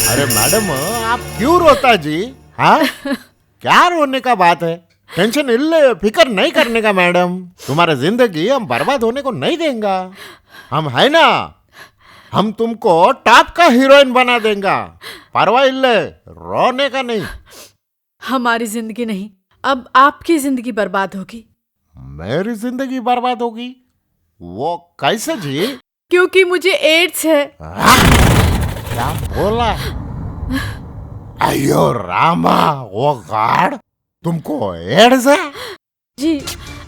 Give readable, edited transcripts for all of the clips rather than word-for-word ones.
अरे मैडम आप क्यों रोता जी? हाँ क्या रोने का बात है? टेंशन इल्ले फिकर नहीं करने का मैडम। तुम्हारा जिंदगी हम बर्बाद होने को नहीं देंगे। हम है ना, हम तुमको टॉप का हीरोइन बना देंगे। परवाह इल्ले, रोने का नहीं। हमारी जिंदगी नहीं, अब आपकी जिंदगी बर्बाद होगी। मेरी जिंदगी बर्बाद होगी? वो कैसे जी? क्योंकि मुझे एड्स है। क्या बोला? अयो रामा, वो गॉड, तुमको एड्स है? जी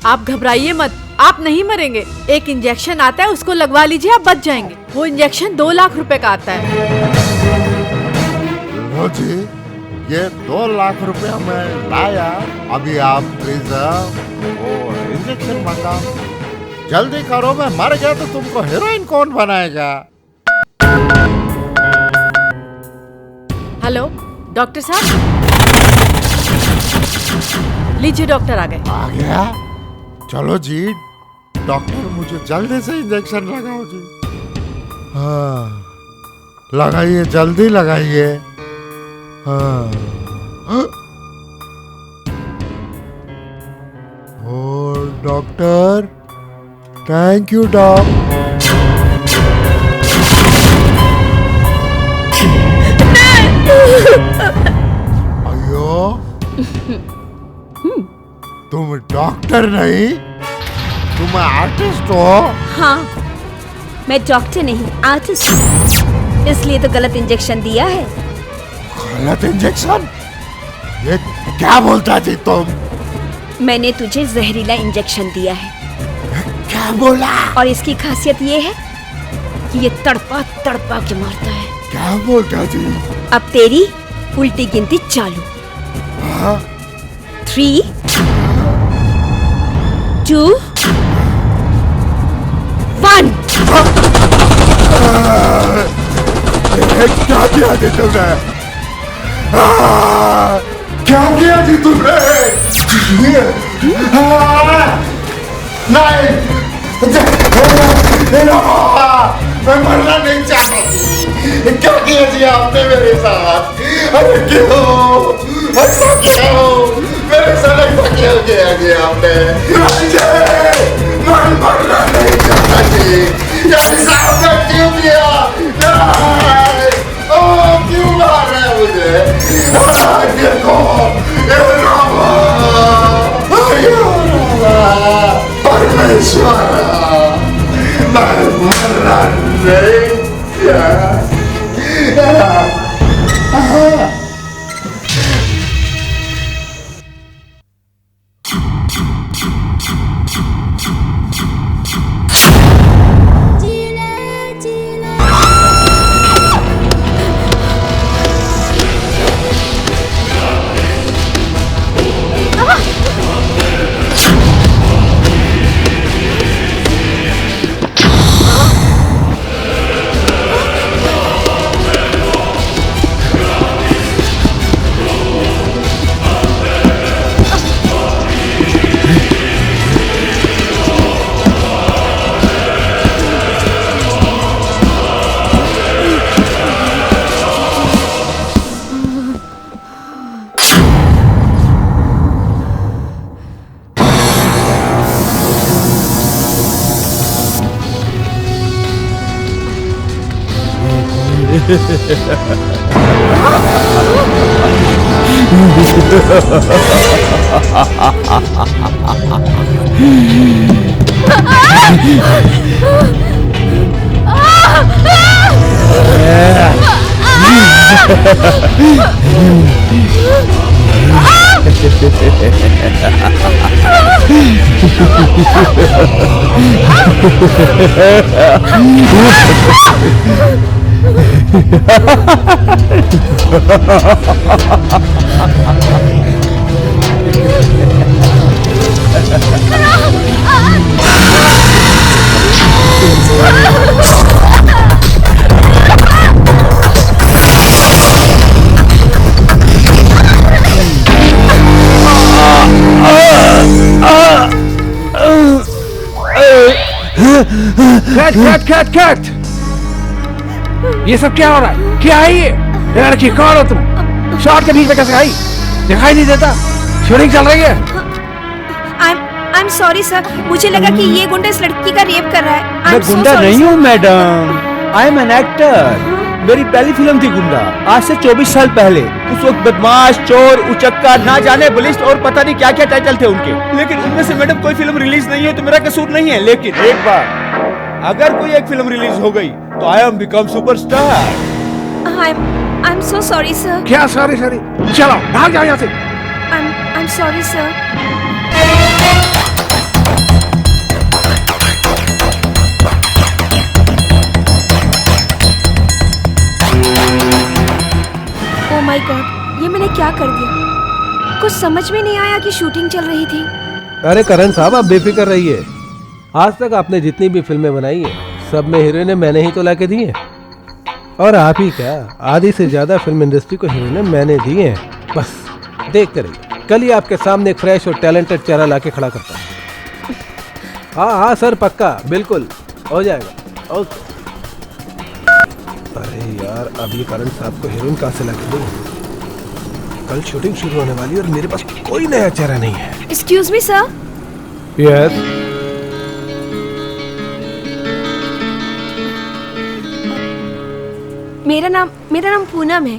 आप घबराइए मत, आप नहीं मरेंगे। एक इंजेक्शन आता है, उसको लगवा लीजिए, आप बच जाएंगे। वो इंजेक्शन 2 लाख रुपए का आता है। लो जी, ये 2 लाख रुपया मैं लाया। अभी आप प्लीज वो इंजेक्शन मंगाओ, जल्दी करो। मैं मर गया तो तुमको हीरोइन कौन बनाएगा? हेलो डॉक्टर साहब, लीजिए डॉक्टर आ गए। आ गया? चलो जी डॉक्टर, मुझे जल्दी से इंजेक्शन लगाओ जी। हाँ लगाइए, जल्दी लगाइए। हाँ ओ डॉक्टर, थैंक यू डॉक्टर। अयो तुम डॉक्टर नहीं, तुम आर्टिस्ट हो? हाँ, मैं डॉक्टर नहीं आर्टिस्ट हूँ, इसलिए तो गलत इंजेक्शन दिया है। गलत इंजेक्शन? ये क्या बोलता जी तुम? मैंने तुझे जहरीला इंजेक्शन दिया है। क्या बोला? और इसकी खासियत ये है कि ये तड़पा तड़पा के मारता है। क्या बोलता जी? अब तेरी उल्टी गिनती चालू। हाँ? 3 2 1। क्या किया जी तुमने? क्या किया जी तुमने? नहीं, मैं मरना नहीं चाहता थी। क्या किया जी आपने मेरे साथ? अरे क्यों ऐसा क्यों मेरे साथ ऐसा क्यों किया जी आपने? मैं मरना नहीं चाहता थी। ऐसा आपने क्यों किया? क्यों मार रहे हैं मुझे? देखो परमेश्वर, मैं मरना नहीं चाहता। कट! ये सब क्या हो रहा है? क्या है ये? ये लड़की कौन हो तुम? शॉट के बीच में कैसे आई? दिखाई नहीं देता? शूटिंग चल रही है। आई एम सॉरी सर, मुझे लगा कि ये गुंडा इस लड़की का रेप कर रहा है। मैं गुंडा नहीं हूँ madam, I am an actor. मेरी पहली फिल्म थी गुंडा, आज से 24 साल पहले। उस वक्त बदमाश, चोर, उचक्का, ना जाने बलिष्ठ और पता नहीं क्या क्या टाइटल थे उनके। लेकिन उनमें से मैडम कोई फिल्म रिलीज नहीं है तो मेरा कसूर नहीं है। लेकिन एक बार अगर कोई एक फिल्म रिलीज हो गई तो I am become superstar. I am so sorry sir. क्या सॉरी? चलो भाग जाओ यहाँ से। I am sorry sir. Oh my God, ये मैंने क्या कर दिया? कुछ समझ में नहीं आया कि शूटिंग चल रही थी। अरे करण साहब, आप बेफिक्र रहिए। आज तक आपने जितनी भी फिल्में बनाई है सब में हीरोइनें मैंने ही तो लाके दी हैं। और आप ही क्या, आधी से ज्यादा फिल्म इंडस्ट्री को हीरोइनें मैंने दी हैं। बस देखते रहिए, कल ही आपके सामने एक फ्रेश और टैलेंटेड चेहरा लाके खड़ा करता हूँ। हाँ सर, पक्का, बिल्कुल हो जाएगा। ओके। अरे यार, अब ये करण साहब को हीरोइन कहाँ से लाके दूँ? कल शूटिंग शुरू होने वाली है और मेरे पास कोई नया चेहरा नहीं है। Excuse me sir. यस। मेरा नाम पूनम है,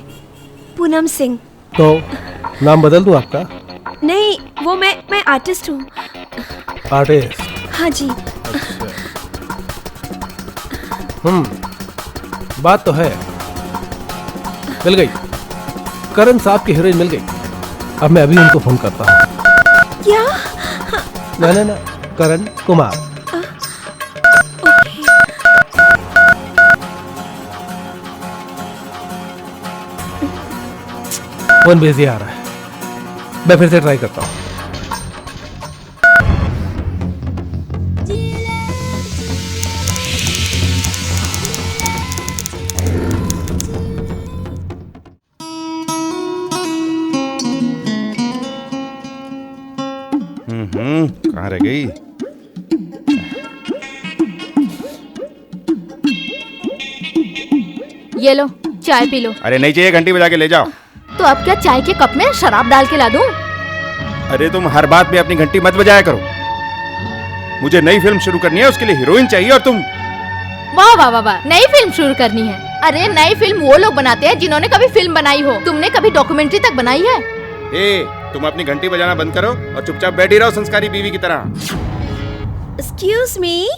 पूनम सिंह। तो नाम बदल दूं आपका? नहीं, वो मैं आर्टिस्ट हूँ। आर्टिस्ट? हाँ जी। बात तो है, मिल गई। करण साहब की हीरोइन मिल गई। अब मैं अभी उनको फोन करता हूँ। क्या? ना, करण कुमार। फोन बिजी आ रहा है, मैं फिर से ट्राई करता हूँ। कहाँ रह गई? ये लो, चाय पी लो। अरे नहीं चाहिए, घंटी बजा के ले जाओ। तो अब क्या चाय के कप में शराब डाल के ला दूं? अरे तुम हर बात में अपनी घंटी मत बजाया करो। मुझे नई फिल्म शुरू करनी है, उसके लिए हीरोइन चाहिए और तुम। वाह वाह वाह वाह, नई फिल्म शुरू करनी है? अरे नई फिल्म वो लोग बनाते हैं जिन्होंने कभी फिल्म बनाई हो। तुमने कभी डॉक्यूमेंट्री तक बनाई है? तुम अपनी घंटी बजाना बंद करो और चुपचाप बैठी रहो संस्कारी बीवी की तरह। Excuse me.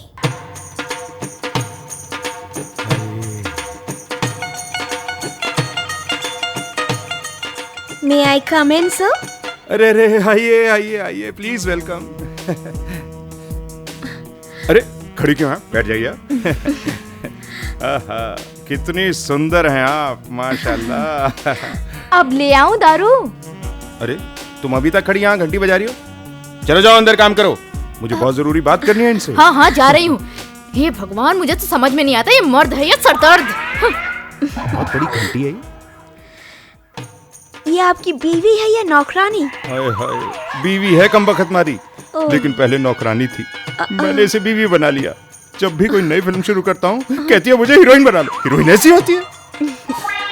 May I come in sir? अरे आइए आइए आइए, प्लीज वेलकम। अरे खड़ी क्यों हैं? बैठ जाइए। आहा, कितनी सुंदर हैं आप, माशाल्लाह। अब ले आऊं दारू? अरे तुम अभी तक खड़ी यहाँ घंटी बजा रही हो? चलो जाओ अंदर काम करो, मुझे बहुत जरूरी बात करनी है इनसे। हाँ जा रही हूँ। हे भगवान, मुझे तो समझ में नहीं आता ये मर्द है या सरदर्द। बहुत बड़ी घंटी है ये आपकी बीवी है या नौकरानी? हाय हाय, बीवी है कमबख्त मारी, लेकिन पहले नौकरानी थी। मैंने इसे बीवी बना लिया। जब भी कोई नई फिल्म शुरू करता हूँ कहती है मुझे हीरोइन बना लो। हीरोइन ऐसी होती है?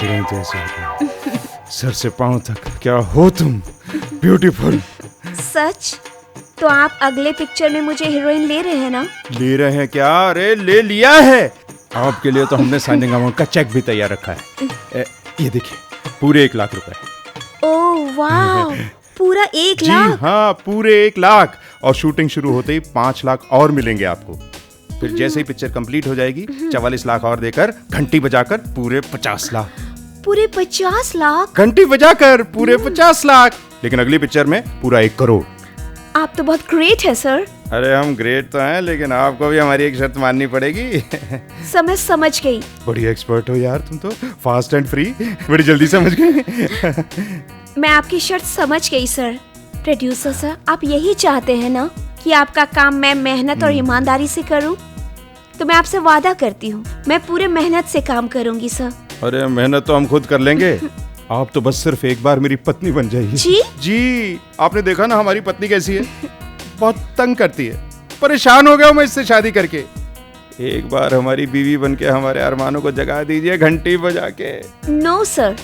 हीरोइन तो ऐसी होती है, सर से पांव तक। क्या हो तुम, ब्यूटीफुल। सच? तो आप अगले पिक्चर में मुझे हीरोइन ले रहे हैं ना? ले रहे हैं क्या? अरे ले लिया है। आपके लिए तो हमने साइनिंग अमाउंट का चेक भी तैयार रखा है। ये देखिए, पूरे 1 लाख रुपए। ओह वाह, पूरा 1 जी लाख? हाँ, पूरे 1 लाख। और शूटिंग शुरू होते ही 5 लाख और मिलेंगे आपको। फिर जैसे ही पिक्चर कंप्लीट हो जाएगी 44 लाख और देकर, घंटी बजाकर पूरे 50 लाख। पूरे 50 लाख? घंटी बजाकर पूरे 50 लाख। लेकिन अगली पिक्चर में पूरा 1 करोड़। आप तो बहुत ग्रेट है सर। अरे हम ग्रेट तो हैं, लेकिन आपको भी हमारी एक शर्त माननी पड़ेगी। समझ गई। बड़ी एक्सपर्ट हो यार तुम तो, फास्ट एंड फ्री, बड़ी जल्दी समझ गए। मैं आपकी शर्त समझ गई सर। प्रोड्यूसर सर, आप यही चाहते हैं ना कि आपका काम मैं मेहनत और ईमानदारी से करूं? तो मैं आपसे वादा करती हूँ, मैं पूरे मेहनत से काम करूंगी सर। अरे मेहनत तो हम खुद कर लेंगे, आप तो बस सिर्फ एक बार मेरी पत्नी बन जाइए। जी, आपने देखा ना हमारी पत्नी कैसी है, बहुत तंग करती है। परेशान हो गया हूँ मैं इससे शादी करके। एक बार हमारी बीवी बनके हमारे अरमानों को जगा दीजिए घंटी बजा के। नो सर,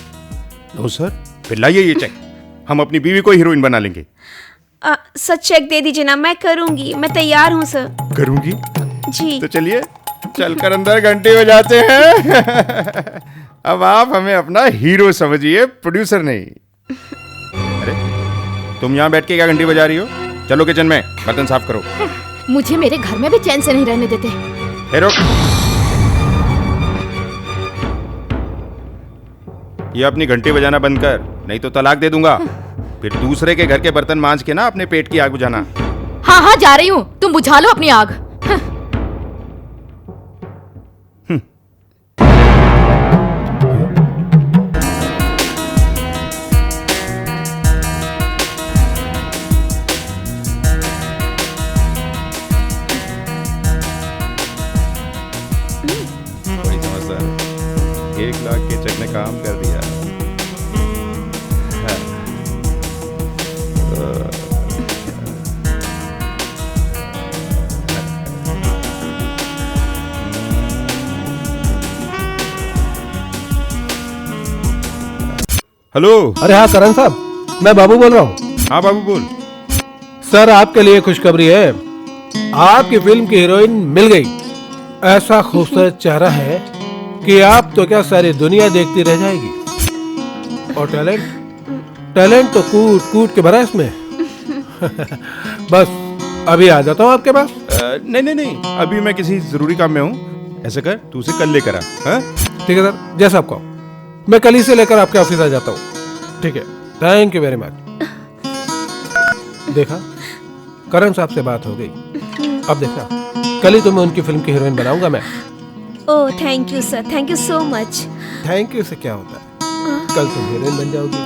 नो सर, फिर लाइए ये चेक, हम अपनी बीवी को हीरोइन बना लेंगे। सर चेक दे दीजिए ना, मैं करूंगी, मैं तैयार हूँ सर। करूंगी? जी। तो चलिए चलकर अंदर घंटी बजाते हैं। अब आप हमें अपना हीरो समझिए, प्रोड्यूसर नहीं। अरे तुम यहाँ बैठ के क्या घंटी बजा रही हो? चलो किचन में बर्तन साफ करो। मुझे मेरे घर में भी चैन से नहीं रहने देते। हेरो, ये अपनी घंटी बजाना बंद कर, नहीं तो तलाक दे दूंगा। फिर दूसरे के घर के बर्तन मांज के ना अपने पेट की आग बुझाना। हाँ हाँ जा रही हूँ, तुम बुझा लो अपनी आग। बड़ी समझदार, 1 लाख के चेक ने काम कर दिया। हेलो। अरे हाँ करण साहब, मैं बाबू बोल रहा हूँ। हाँ बाबू बोल। सर आपके लिए खुशखबरी है, आपकी फिल्म की हीरोइन मिल गई। ऐसा खूबसूरत चेहरा है कि आप तो क्या सारी दुनिया देखती रह जाएगी। और टैलेंट तो कूट कूट के भरा है इसमें। बस अभी आ जाता हूँ आपके पास। नहीं, अभी मैं किसी जरूरी काम में हूँ। ऐसा कर, तू उसे कल लेकर आ। हाँ? ठीक है सर, जैसा आप कहो। मैं कल ही से लेकर आपके ऑफिस आ जाता हूँ। ठीक है, थैंक यू वेरी मच। देखा, करण साहब से बात हो गई। अब देखा, कल ही तो मैं उनकी फिल्म की हीरोइन बनाऊंगा मैं। Oh thank you sir, thank you so much. Thank you से क्या होता है, कल तुम हीरोइन बन जाओगी,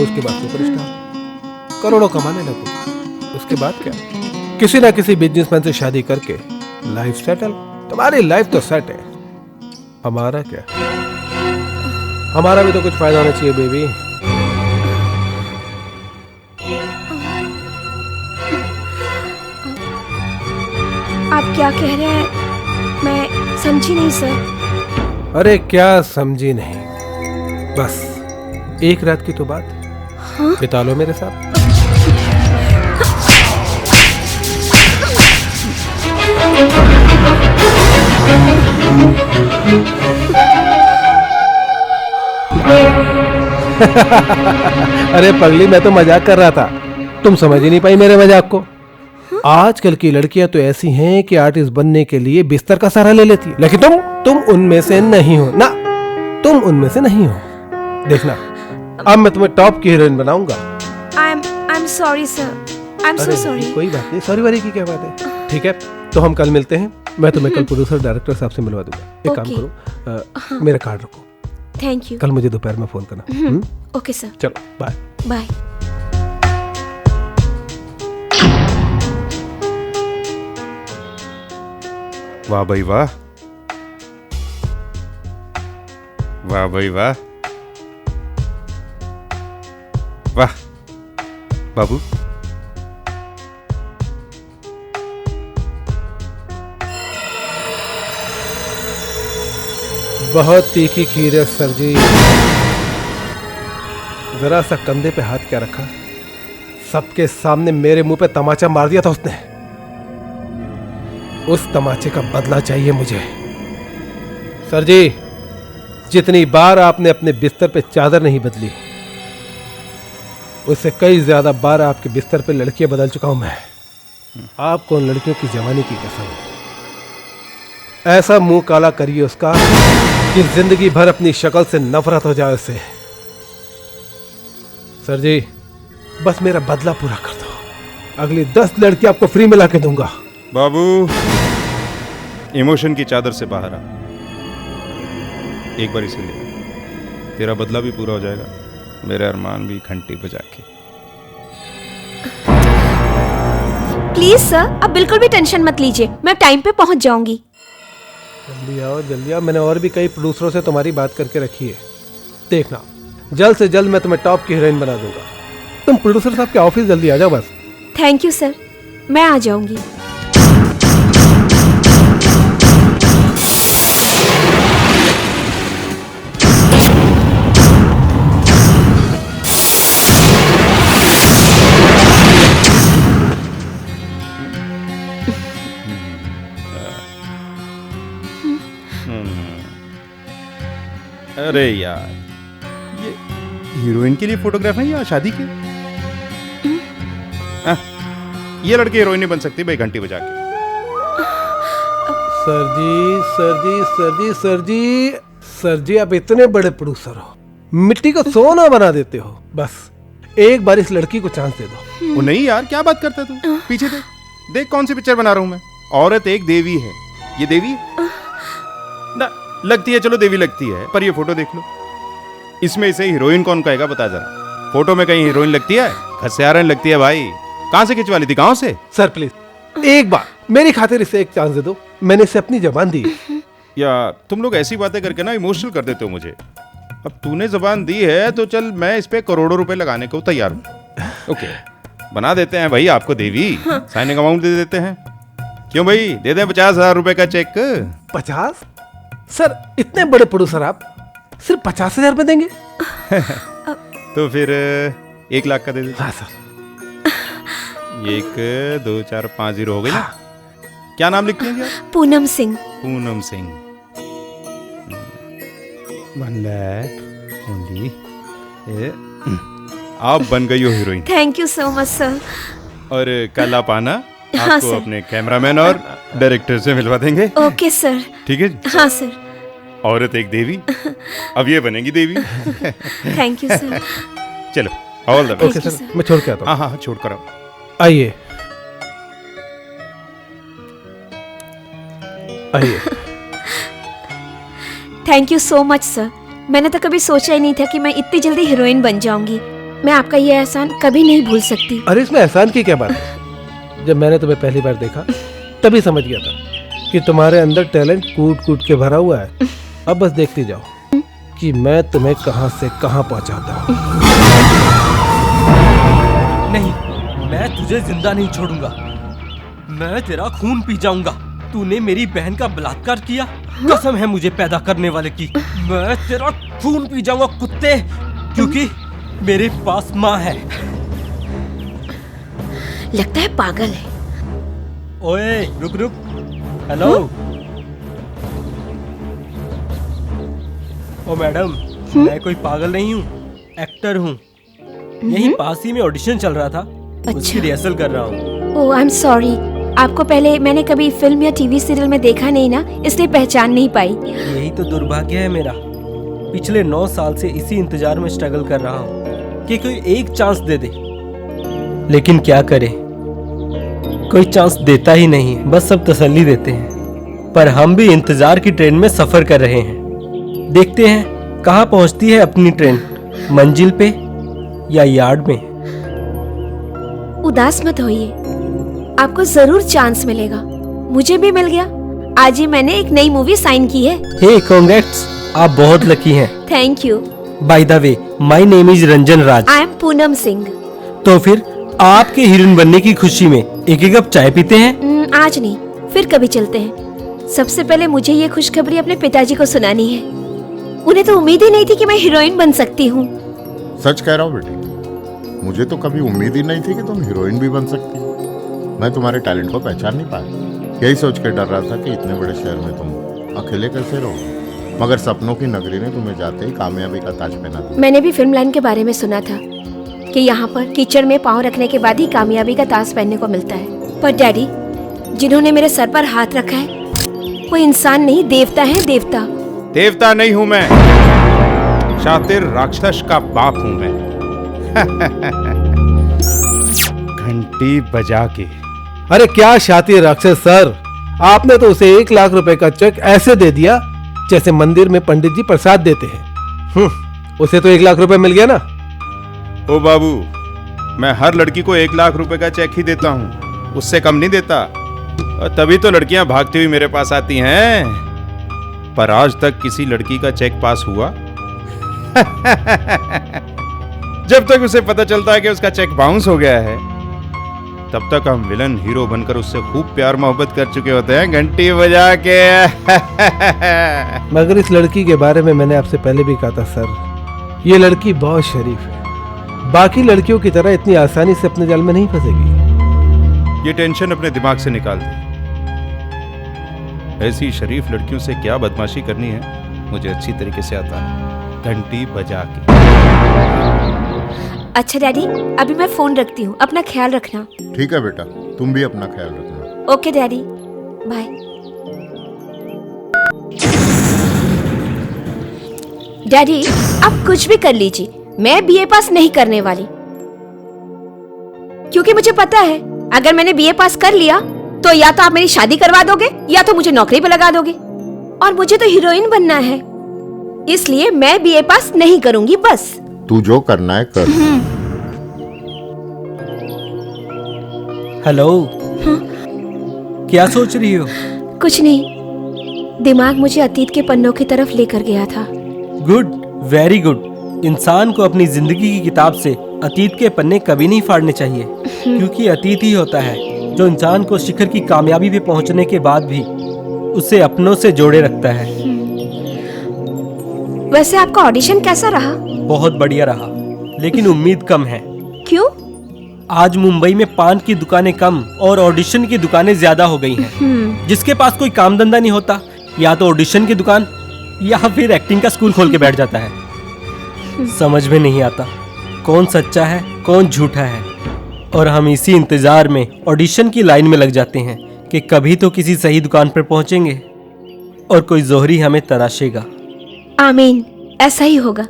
उसके बाद सुपरस्टार, करोड़ों कमाने लगोगे। उसके बाद क्या, किसी ना किसी बिजनेसमैन से शादी करके लाइफ सेटल। तुम्हारी लाइफ तो सेट है, हमारा क्या? हमारा भी तो कुछ फायदा होना चाहिए बेबी। आप क्या कह रहे हैं, मैं समझी नहीं सर। अरे क्या समझी नहीं, बस एक रात की तो बात। हाँ? बिता लो मेरे साथ। अरे पगली, मैं तो मजाक कर रहा था, तुम समझ ही नहीं पाई मेरे मजाक को। आजकल की लड़कियां तो ऐसी हैं कि आर्टिस्ट बनने के लिए बिस्तर का सहारा ले लेती है, लेकिन तुम उनमें से नहीं हो ना, तुम उनमें से नहीं हो। देखना, अब मैं तुम्हें टॉप की हीरोइन बनाऊंगा। I am sorry sir, I am so sorry. कोई बात नहीं, सॉरी वारी की क्या बात है। ठीक है, तो हम कल मिलते हैं। मैं तुम्हें कल प्रोड्यूसर डायरेक्टर साहब से मिलवा दूंगा। एक काम करो, मेरा कार्ड रखो, थैंक यू। कल मुझे दोपहर में फोन करना। ओके सर, चलो बाय बाय। वाह भाई वाह, वाह भाई वाह, वाह बाबू। बहुत तीखी खीर है सर जी। जरा सा कंधे पे हाथ क्या रखा, सबके सामने मेरे मुंह पे तमाचा मार दिया था उसने। उस तमाचे का बदला चाहिए मुझे। सर जी, जितनी बार आपने अपने बिस्तर पे चादर नहीं बदली, उससे कई ज्यादा बार आपके बिस्तर पे लड़कियां बदल चुका हूं मैं। आपको उन लड़कियों की जवानी की कसम, ऐसा मुंह काला करिए उसका कि जिंदगी भर अपनी शक्ल से नफरत हो जाए उससे। सर जी, बस मेरा बदला पूरा कर दो, अगली 10 लड़की आपको फ्री में ला के दूंगा। बाबू, इमोशन की चादर से बाहर आ, एक बार इसे ले, तेरा बदला भी पूरा हो जाएगा, मेरे अरमान भी घंटी बजा के। प्लीज सर, आप बिल्कुल भी टेंशन मत लीजिए, मैं टाइम पे पहुंच जाऊंगी। जल्दी आओ जल्दी आओ, मैंने और भी कई प्रोड्यूसरों से तुम्हारी बात करके रखी है। देखना, जल्द से जल्द मैं तुम्हें टॉप की हीरोइन बना दूंगा। तुम प्रोड्यूसर साहब के ऑफिस जल्दी आ जाओ बस। थैंक यू सर, मैं आ जाऊंगी। अरे यार, ये हीरोइन के लिए फोटोग्राफ है या शादी के? ये लड़की हीरोइन नहीं बन सकती भाई घंटी बजा के। सर जी सर जी सर जी सर जी सर जी, आप इतने बड़े प्रोड्यूसर हो, मिट्टी को सोना बना देते हो। बस एक बार इस लड़की को चांस दे दो। वो नहीं यार, क्या बात करता है तू? पीछे देख, देख कौन सी पिक्चर बना रहा हूं मैं। औरत एक देवी है। ये देवी है ना? लगती है, चलो देवी लगती है, पर ये फोटो देख लो, इसमें इसे हीरोइन कौन कहेगा बता जरा। फोटो में कहीं हीरोइन लगती है? घसियारन लगती है भाई। कहां से खिंचवा ली थी? गांव से? सर प्लीज एक बार मेरी खातिर इसे एक चांस दे दो, मैंने इसे अपनी जबान दी है। या तुम लोग ऐसी बातें करके ना इमोशनल कर देते हो मुझे। अब तूने जबान दी है तो चल, मैं इस पे करोड़ों रुपए लगाने को तैयार हूँ। ओके, बना देते हैं भाई आपको देवी। साइनिंग अमाउंट दे देते हैं। क्यों भाई, दे दें 50,000 रुपए का चेक। 50? सर इतने बड़े प्रोड्यूसर आप सिर्फ 50,000 रुपए देंगे? तो फिर 1 लाख का दे देते। हाँ सर। 1 2 4 5 0 हो गई ना? क्या नाम लिखते हैं जी आप? पूनम सिंह। पूनम सिंह। 1 लाख ओनली। आप बन गई हो heroine. Thank you so much sir. और कल आप आना, हाँ, आपको सर। अपने कैमरामैन और डायरेक्टर से मिलवा देंगे। Okay sir. ठीक है जी? हाँ सर। औरत एक देवी, अब ये बनेगी देवी। Thank you sir. चलो, all the okay best. you, sir, sir. मैं छोड़ के आता हूँ। हाँ हाँ, छोड़ कर आओ। आइए आइए। Thank you so much sir. मैंने तो कभी सोचा ही नहीं था कि मैं इतनी जल्दी हीरोइन बन जाऊंगी। मैं आपका ये एहसान कभी नहीं भूल सकती। अरे इसमें एहसान की क्या बात है? जब मैंने तुम्हें पहली बार देखा तभी समझ गया था कि तुम्हारे अंदर टैलेंट कूट कूट के भरा हुआ है। अब बस देखती जाओ कि मैं तुम्हें कहां से कहां पहुंचाता हूं। नहीं, मैं तुझे जिंदा नहीं छोड़ूंगा। मैं तेरा खून पी जाऊंगा। तूने मेरी बहन का बलात्कार किया, कसम है मुझे पैदा करने वाले की। मैं तेरा खून पी जाऊंगा कुत्ते, क्योंकि मेरे पास माँ है। लगता है पागल है। ओए रुक रुक। हेलो। ओ मैडम, मैं कोई पागल नहीं हूँ, एक्टर हूँ। यहीं पास ही में ऑडिशन चल रहा था, उसकी रिहर्सल कर रहा हूँ। ओह आई एम सॉरी। आपको पहले मैंने कभी फिल्म या टीवी सीरियल में देखा नहीं ना, इसलिए पहचान नहीं पाई। यही तो दुर्भाग्य है मेरा। पिछले 9 साल से इसी इंतजार में स्ट्रगल कर रहा हूँ कि कोई एक चांस दे दे, लेकिन क्या करे, कोई चांस देता ही नहीं। बस सब तसल्ली देते हैं, पर हम भी इंतजार की ट्रेन में सफर कर रहे हैं। देखते हैं कहाँ पहुँचती है अपनी ट्रेन, मंजिल पे या यार्ड में। उदास मत होइए, आपको जरूर चांस मिलेगा। मुझे भी मिल गया। आज ही मैंने एक नई मूवी साइन की है। हे कांग्रेट्स, आप बहुत लकी हैं। Thank you. By the way, my name is Ranjan Raj. I am Poonam Singh. तो फिर आपके हीरोइन बनने की खुशी में एक एक कप चाय पीते हैं? आज नहीं, फिर कभी चलते हैं। सबसे पहले मुझे ये खुशखबरी अपने पिताजी को सुनानी है। उन्हें तो उम्मीद ही नहीं थी कि मैं हीरोइन बन सकती हूँ। सच कह रहा हूँ बेटी, मुझे तो कभी उम्मीद ही नहीं थी कि तुम हीरोइन भी बन सकती हो। मैं तुम्हारे टैलेंट को पहचान नहीं पाया। यही सोच के डर रहा था कि इतने बड़े शहर में तुम अकेले कैसे रहोगे, मगर सपनों की नगरी ने तुम्हें जाते ही कामयाबी का ताज पहना दिया। मैंने भी फिल्म लाइन के बारे में सुना था कि यहाँ पर कीचड़ में पाँव रखने के बाद ही कामयाबी का ताज पहनने को मिलता है। पर डैडी, जिन्होंने मेरे सर पर हाथ रखा है वो इंसान नहीं, देवता है। देवता। देवता नहीं हूं मैं, शातिर राक्षस का बाप हूं मैं। घंटी बजा के। अरे क्या शातिर राक्षस सर, आपने तो उसे 1 लाख रुपए का चेक ऐसे दे दिया जैसे मंदिर में पंडित जी प्रसाद देते हैं। उसे तो 1 लाख रुपए मिल गया ना। ओ बाबू, मैं हर लड़की को 1 लाख रुपए का चेक ही देता हूँ, उससे कम नहीं देता। और तभी तो लड़कियां भागती हुई मेरे पास आती हैं। पर आज तक किसी लड़की का चेक पास हुआ? जब तक उसे पता चलता है कि उसका चेक बाउंस हो गया है, तब तक हम विलन हीरो बनकर उससे खूब प्यार मोहब्बत कर चुके होते हैं, घंटी बजा के। मगर इस लड़की के बारे में मैंने आपसे पहले भी कहा था सर, ये लड़की बहुत शरीफ है, बाकी लड़कियों की तरह इतनी आसानी से अपने जाल में नहीं फंसेगी। ये टेंशन अपने दिमाग से निकाल दे। ऐसी शरीफ लड़कियों से क्या बदमाशी करनी है मुझे अच्छी तरीके से आता है। घंटी बजा के। अच्छा डैडी, अभी मैं फोन रखती हूँ, अपना ख्याल रखना। ठीक है बेटा, तुम भी अपना ख्याल रखना। Okay daddy, bye. डैडी, आप कुछ भी कर लीजिए, मैं बीए पास नहीं करने वाली, क्योंकि मुझे पता है अगर मैंने बीए पास कर लिया तो या तो आप मेरी शादी करवा दोगे या तो मुझे नौकरी पे लगा दोगे, और मुझे तो हीरोइन बनना है, इसलिए मैं बीए पास नहीं करूंगी। बस तू जो करना है कर। हेलो, क्या सोच रही हो? कुछ नहीं, दिमाग मुझे अतीत के पन्नों की तरफ लेकर गया था। Good, very good. इंसान को अपनी जिंदगी की किताब से अतीत के पन्ने कभी नहीं फाड़ने चाहिए, क्योंकि अतीत ही होता है जो इंसान को शिखर की कामयाबी पे पहुंचने के बाद भी उसे अपनों से जोड़े रखता है। वैसे आपका ऑडिशन कैसा रहा? बहुत बढ़िया रहा, लेकिन उम्मीद कम है। क्यों? आज मुंबई में पान की दुकानें कम और ऑडिशन की दुकानें ज्यादा हो गई हैं। जिसके पास कोई काम धंधा नहीं होता, या तो ऑडिशन की दुकान या फिर एक्टिंग का स्कूल खोल के बैठ जाता है। समझ में नहीं आता कौन सच्चा है कौन झूठा है, और हम इसी इंतजार में ऑडिशन की लाइन में लग जाते हैं कि कभी तो किसी सही दुकान पर पहुंचेंगे और कोई जोहरी हमें तराशेगा। आमीन, ऐसा ही होगा।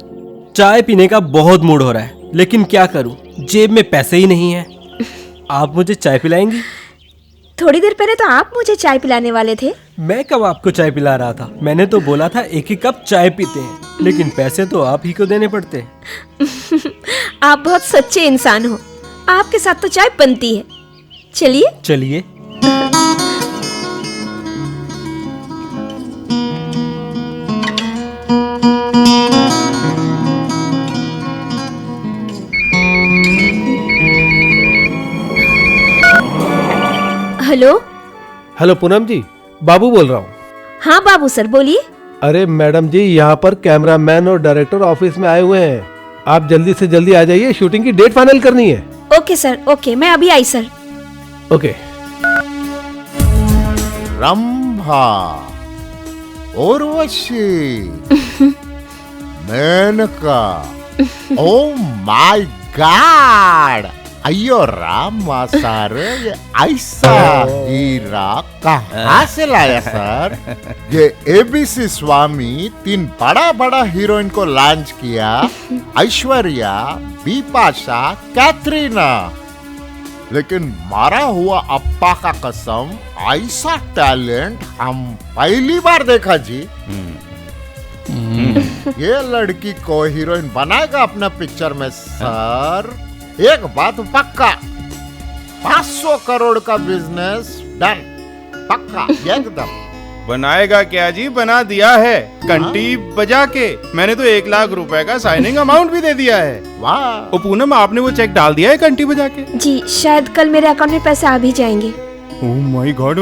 चाय पीने का बहुत मूड हो रहा है, लेकिन क्या करूं, जेब में पैसे ही नहीं है। आप मुझे चाय पिलाएंगी? थोड़ी देर पहले तो आप मुझे चाय पिलाने वाले थे। मैं कब आपको चाय पिला रहा था? मैंने तो बोला था एक ही कप चाय पीते हैं, लेकिन पैसे तो आप ही को देने पड़ते हैं। आप बहुत सच्चे इंसान हो, आपके साथ तो चाय बनती है। चलिए चलिए। हेलो। हेलो पूनम जी, बाबू बोल रहा हूँ। हाँ बाबू सर, बोलिए। अरे मैडम जी, यहाँ पर कैमरामैन और डायरेक्टर ऑफिस में आए हुए हैं, आप जल्दी से जल्दी आ जाइए, शूटिंग की डेट फाइनल करनी है। ओके सर, ओके, मैं अभी आई sir. Okay. Rambha, Urvashi, Menaka, oh my God, अयो रामा सर, ये ऐसा हीरा कहाँ से लाया सर? ये एबीसी स्वामी 3 बड़ा बड़ा हीरोइन को लॉन्च किया, ऐश्वर्या, बिपाशा, कैटरीना, लेकिन मारा हुआ अप्पा का कसम, ऐसा टैलेंट हम पहली बार देखा जी। ये लड़की को हीरोइन बनाएगा अपना पिक्चर में सर, एक बात पक्का, 500 करोड़ का बिजनेस डन, पक्का एकदम। बनाएगा क्या जी, बना दिया है घंटी बजा के। मैंने तो 1 लाख रुपए का साइनिंग अमाउंट भी दे दिया है। वाह। ओ पूनम, आपने वो चेक डाल दिया है घंटी बजा के? जी, शायद कल मेरे अकाउंट में पैसे आ भी जाएंगे। ओह माय गॉड,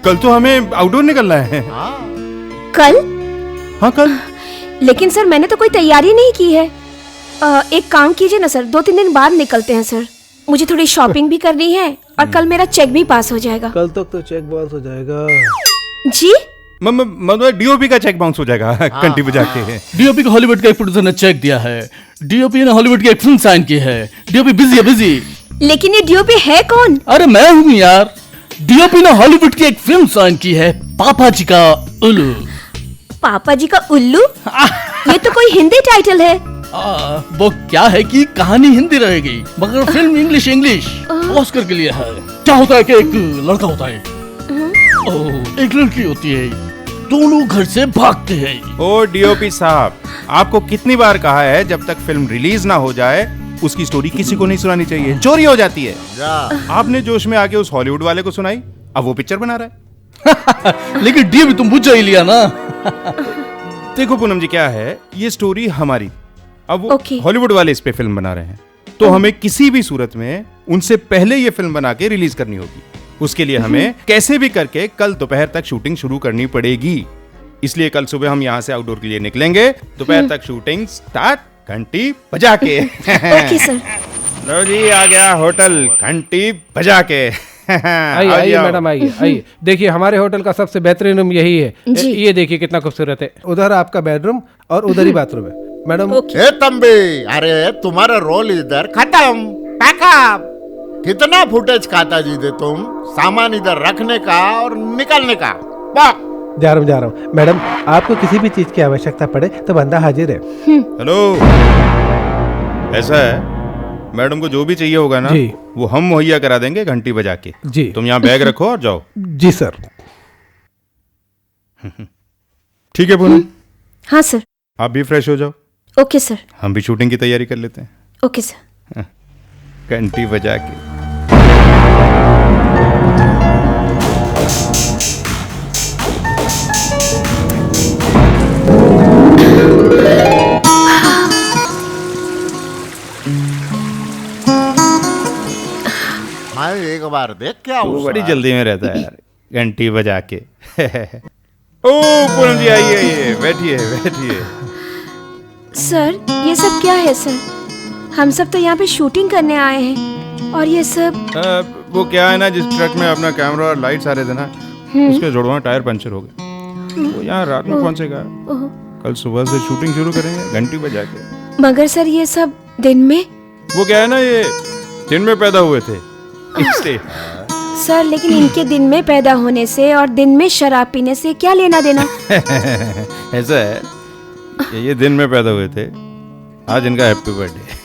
कल तो हमें आउटडोर निकलना है। कल? हाँ कल। लेकिन सर मैंने तो कोई तैयारी नहीं की है। एक काम कीजिए ना सर, 2-3 दिन बाद निकलते हैं सर, मुझे थोड़ी शॉपिंग भी करनी है और कल मेरा चेक भी पास हो जाएगा। कल तक तो चेक बाउंस हो जाएगा जी? मतलब डीओपी का चेक बाउंस हो जाएगा घंटी बजा के। डीओपी को हॉलीवुड का एक प्रोड्यूसर ने चेक दिया है, डीओपी ने हॉलीवुड की एक फिल्म साइन की है, डीओपी बिजी है बिजी। लेकिन ये डीओपी है कौन? अरे मैं हूँ यार, डीओपी ने हॉलीवुड की एक फिल्म साइन की है, पापा जी का उल्लू। पापा जी का उल्लू? ये तो कोई हिंदी टाइटल है। वो क्या है कि कहानी हिंदी रहेगी मगर फिल्म इंग्लिश ऑस्कर के लिए है। क्या होता है कि एक लड़का होता है, एक लड़की होती है, दोनों घर से भागते हैं। ओ डीओपी साहब, आपको कितनी बार कहा है जब तक फिल्म रिलीज ना हो जाए उसकी स्टोरी किसी को नहीं सुनानी चाहिए, चोरी हो जाती है। आपने जोश में आके उस हॉलीवुड वाले को सुनाई, अब वो पिक्चर बना रहा है। लेकिन डीओपी तुम बुझ ही लिया ना। देखो पूनम जी, क्या है, ये स्टोरी हमारी, अब वो Okay. हॉलीवुड वाले इस पे फिल्म बना रहे हैं, तो हमें किसी भी सूरत में उनसे पहले ये फिल्म बना के रिलीज करनी होगी। उसके लिए हमें कैसे भी करके कल दोपहर तक शूटिंग शुरू करनी पड़ेगी। इसलिए कल सुबह हम यहाँ से आउटडोर के लिए निकलेंगे, दोपहर तक शूटिंग स्टार्ट, घंटी बजा के। Okay sir. लो जी, आ गया होटल घंटी बजा के। आइए आइए मैडम, आइए आइए, देखिए हमारे होटल का सबसे बेहतरीन रूम यही है। जी। ये देखिए कितना खूबसूरत है, उधर आपका बेडरूम और उधर ही बाथरूम है। मैडम ए तंबी, अरे तुम्हारा रोल इधर खत्म, पैकअप। कितना फुटेज खाता जी दे तुम, सामान इधर रखने का और निकलने का। जा रहा हूँ मैडम, आपको किसी भी चीज की आवश्यकता पड़े तो बंदा हाजिर है। हेलो, ऐसा है, मैडम को जो भी चाहिए होगा ना जी। वो हम मुहैया करा देंगे घंटी बजा के। जी। तुम यहाँ बैग रखो और जाओ। जी सर। ठीक है पूनम, हाँ सर। आप भी फ्रेश हो जाओ, ओके सर। हम भी शूटिंग की तैयारी कर लेते हैं ओके सर। घंटी बजा के। मैं एक बार देख क्या वो बड़ी जल्दी में रहता है यार, घंटी बजा के। ओ पूनम जी, आइए आइए, बैठिए बैठिए। सर ये सब क्या है सर? हम सब तो यहाँ पे शूटिंग करने आए हैं और ये सब। वो क्या है ना, जिस ट्रक में अपना कैमरा और लाइट्स आ रहे थे ना, उसके जुड़वा टायर पंचर हो गए। वो यहाँ रात में पहुंचेगा, कल सुबह से शूटिंग शुरू करेंगे घंटी बजा के। मगर सर ये सब दिन में। वो क्या है ना, ये दिन में पैदा हुए थे इसलिए। सर लेकिन इनके दिन में पैदा होने से और दिन में शराब पीने से क्या लेना देना? ऐसा है कि ये दिन में पैदा हुए थे, आज इनका हैप्पी बर्थडे।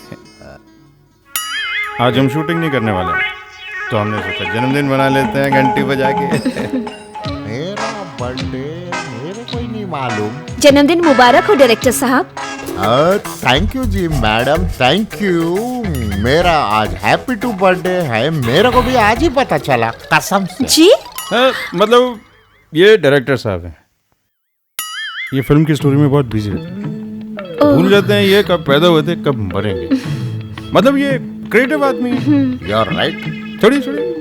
आज हम शूटिंग नहीं करने वाले, तो हमने सोचा जन्मदिन बना लेते हैं घंटी बजा के। मेरा बर्थडे मेरे को ही नहीं मालूम। जन्मदिन मुबारक हो डायरेक्टर साहब। थैंक यू जी मैडम, थैंक यू। मेरा आज हैप्पी टू बर्थडे है, मेरे को भी आज ही पता चला, कसम से। जी मतलब ये डायरेक्टर साहब हैं, ये फिल्म की स्टोरी में बहुत बिजी रहते हैं, भूल जाते हैं ये कब पैदा हुए थे कब मरेंगे। मतलब ये क्रिएटिव आदमी है। You are right. थोड़ी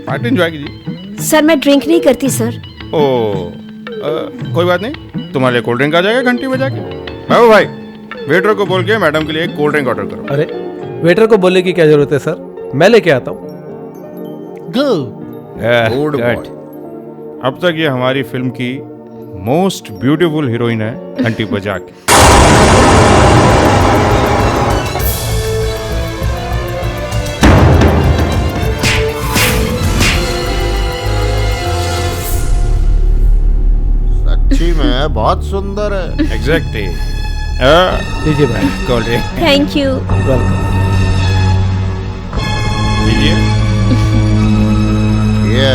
पार्टी एंजॉय कीजिए। सर मैं ड्रिंक नहीं करती सर। कोई बात नहीं, तुम्हारे लिए कोल्ड ड्रिंक आ जाएगा घंटी बजा के। बाबू भाई, वेटर को बोल के मैडम के लिए एक कोल्ड ड्रिंक ऑर्डर करो। अरे वेटर को बोलने की क्या जरूरत है सर, मैं लेके आता हूँ। Good good. अब तक ये हमारी फिल्म की मोस्ट ब्यूटीफुल हीरोइन है घंटी बजा के। सच्ची में बहुत सुंदर है। एग्जैक्टली। लीजिए भाई cold drink thank you. Welcome. लीजिए। ये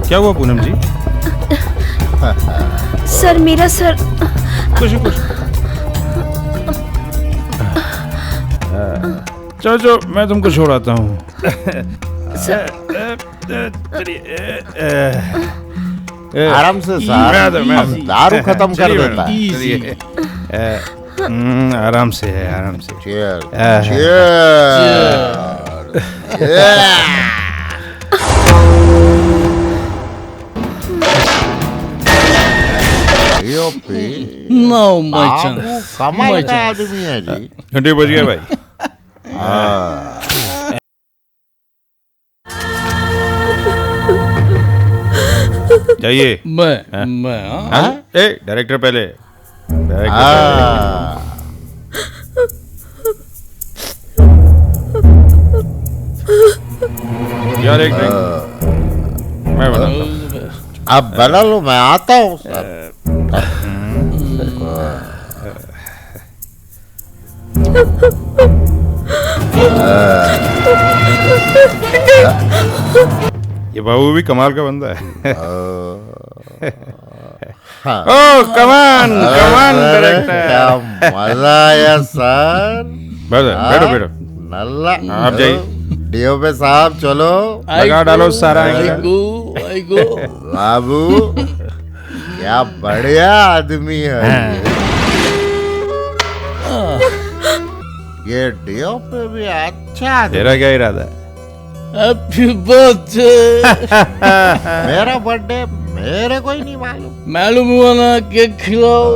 क्या हुआ पूनम जी? सर मेरा सर। कुछ चलो मैं तुमको छोड़ाता हूँ। आराम से सर, हम दारू खत्म कर देता है। चलिए। आराम से है, आराम से। Cheers. Now my chance. कमाल का आदमी है जी। घंटे बज गया भाई। जाइए। मैं हाँ? ए डायरेक्टर पहले। यार एक ड्रिंक मैं बनाता हूँ। अब बना लो, मैं आता हूँ सर। ये बाबू भी कमाल का बंदा है। ओ कमान डायरेक्टर, क्या मजा आया सर। बैठो बैठो। नल्ला आप जाइए। डीओपी साहब चलो, लगा डालो सारा I go. बाबू क्या बढ़िया आदमी है। ये डीओपी भी अच्छा आदमी। तेरा क्या इरादा है? Happy birthday. मेरा बर्थडे मेरे को ही नहीं मालूम। मालूम हुआ ना, केक खिलाओ।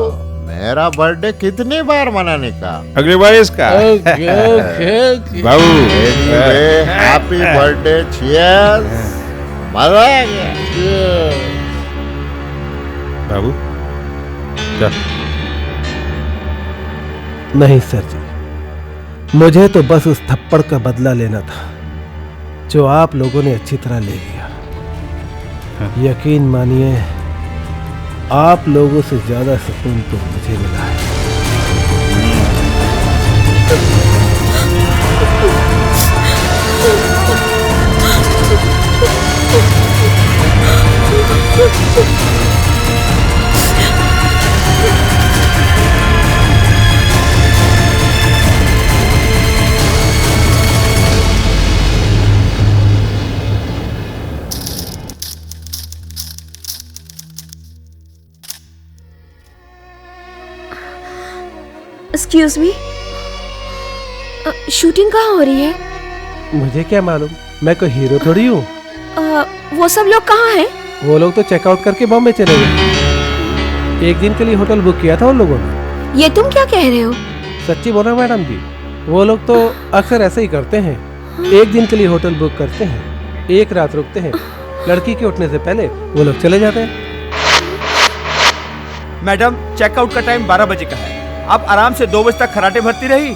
मेरा बर्थडे कितनी बार मनाने का? अगली बार इसका। ओके ओके बाबू हैप्पी बर्थडे, चीयर्स। मजा आ गया। बाबू क्या? नहीं सर जी, मुझे तो बस उस थप्पड़ का बदला लेना था जो आप लोगों ने अच्छी तरह ले लिया। यकीन मानिए, आप लोगों से ज्यादा सुकून तो मुझे मिला है। एक्सक्यूज मी, शूटिंग कहाँ हो रही है? मुझे क्या मालूम, मैं कोई हीरो थोड़ी हूँ। वो सब लोग कहाँ हैं? वो लोग तो चेकआउट करके बॉम्बे चले गए। एक दिन के लिए होटल बुक किया था उन लोगों ने। ये तुम क्या कह रहे हो? सच्ची बोला मैडम जी, वो लोग तो अक्सर ऐसे ही करते हैं। एक दिन के लिए होटल बुक करते हैं, एक रात रुकते हैं, लड़की के उठने से पहले वो लोग चले जाते हैं। मैडम, चेकआउट का टाइम 12 बजे का है। आप आराम से 2 बजे तक खराटे भरती रही,